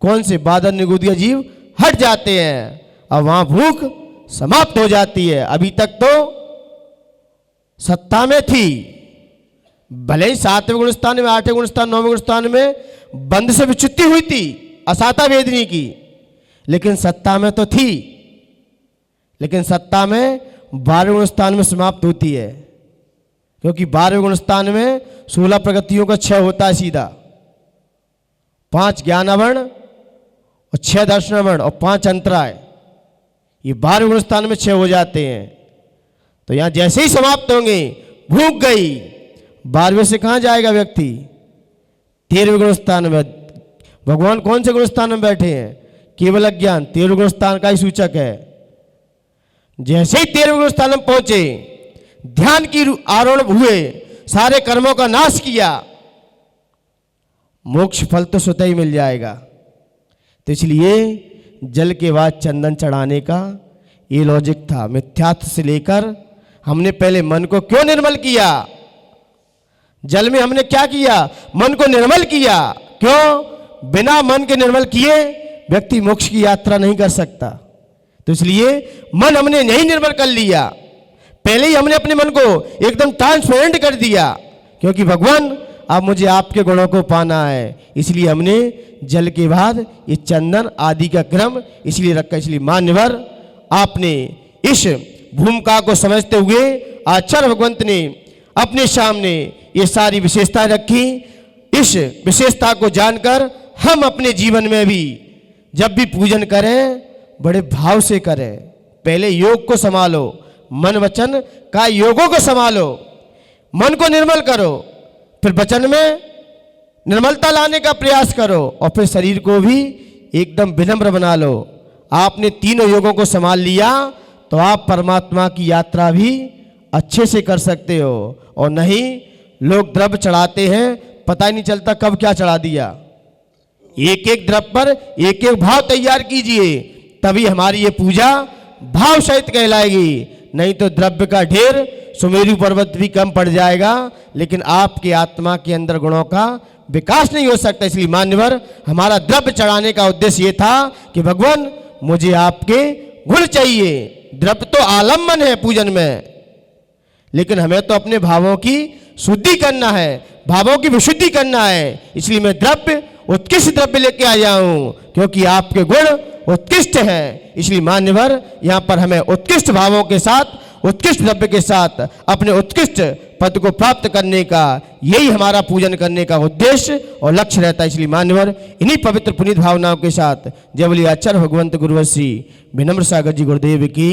कौन से बादन निगोदिया जीव हट जाते हैं, और वहां भूख समाप्त हो जाती है। अभी तक तो सत्ता में थी, भले ही 7वें गुणस्थान में, 8वें गुणस्थान, 9वें गुणस्थान में बंध से विच्युति हुई थी असाता वेदनी की, लेकिन सत्ता में तो थी। लेकिन सत्ता में 12वें गुणस्थान में समाप्त होती है, क्योंकि 12वें गुणस्थान में 16 प्रगतियों का क्षय होता है सीधा। 5 ज्ञानावरण और 6 दर्शनावरण और 5 अंतराय, ये 12वें गुणस्थान में क्षय हो जाते हैं। तो यहां जैसे ही समाप्त होंगे, भूख गई, 12वें से कहां जाएगा व्यक्ति? 13वें गुणस्थान में। भगवान कौन से गुणस्थान में बैठे हैं? केवल अज्ञान 13वें गुणस्थान का ही सूचक है। जैसे ही 13वें गुणस्थान में पहुंचे, ध्यान की आरोहण हुए, सारे कर्मों का नाश किया, मोक्ष फल तो स्वतः ही मिल जाएगा। तो इसलिए जल के बाद चंदन चढ़ाने का ये लॉजिक था। मिथ्यात्व से लेकर हमने पहले मन को क्यों निर्मल किया? जल में हमने क्या किया? मन को निर्मल किया। क्यों? बिना मन के निर्मल किए व्यक्ति मोक्ष की यात्रा नहीं कर सकता। तो इसलिए मन हमने नहीं निर्मल कर लिया, पहले ही हमने अपने मन को एकदम ट्रांसपेरेंट कर दिया, क्योंकि भगवान अब मुझे आपके गुणों को पाना है। इसलिए हमने जल के बाद ये चंदन आदि का क्रम इसलिए रखा। इसलिए मान्यवर, आपने इस भूमिका को समझते हुए आचार्य भगवंत ने अपने सामने ये सारी विशेषताएं रखी। इस विशेषता को जानकर हम अपने जीवन में भी जब भी पूजन करें, बड़े भाव से करें। पहले योग को संभालो, मन वचन का योगों को संभालो, मन को निर्मल करो, फिर वचन में निर्मलता लाने का प्रयास करो, और फिर शरीर को भी एकदम विनम्र बना लो। आपने तीनों योगों को संभाल लिया तो आप परमात्मा की यात्रा भी अच्छे से कर सकते हो। और नहीं, लोग द्रव्य चढ़ाते हैं, पता ही नहीं चलता कब क्या चढ़ा दिया। एक एक द्रव्य पर एक एक भाव तैयार कीजिए, तभी हमारी ये पूजा भाव सहित कहलाएगी। नहीं तो द्रव्य का ढेर सुमेरु पर्वत भी कम पड़ जाएगा, लेकिन आपके आत्मा के अंदर गुणों का विकास नहीं हो सकता। इसलिए मान्यवर, हमारा द्रव्य चढ़ाने का उद्देश्य ये था कि भगवान मुझे आपके गुण चाहिए। द्रव्य तो आलम्बन है पूजन में, लेकिन हमें तो अपने भावों की शुद्धि करना है, भावों की विशुद्धि करना है। इसलिए मैं द्रव्य, उत्कृष्ट द्रव्य लेके आया हूं, क्योंकि आपके गुण उत्कृष्ट हैं। इसलिए मान्यवर, यहाँ पर हमें उत्कृष्ट भावों के साथ, उत्कृष्ट द्रव्य के साथ अपने उत्कृष्ट पद को प्राप्त करने का, यही हमारा पूजन करने का उद्देश्य और लक्ष्य रहता है। इसलिए मान्यवर, इन्हीं पवित्र पुनीत भावनाओं के साथ जय बोलिए आचार्य भगवंत गुरुवश्री विनम्र सागर जी गुरुदेव की।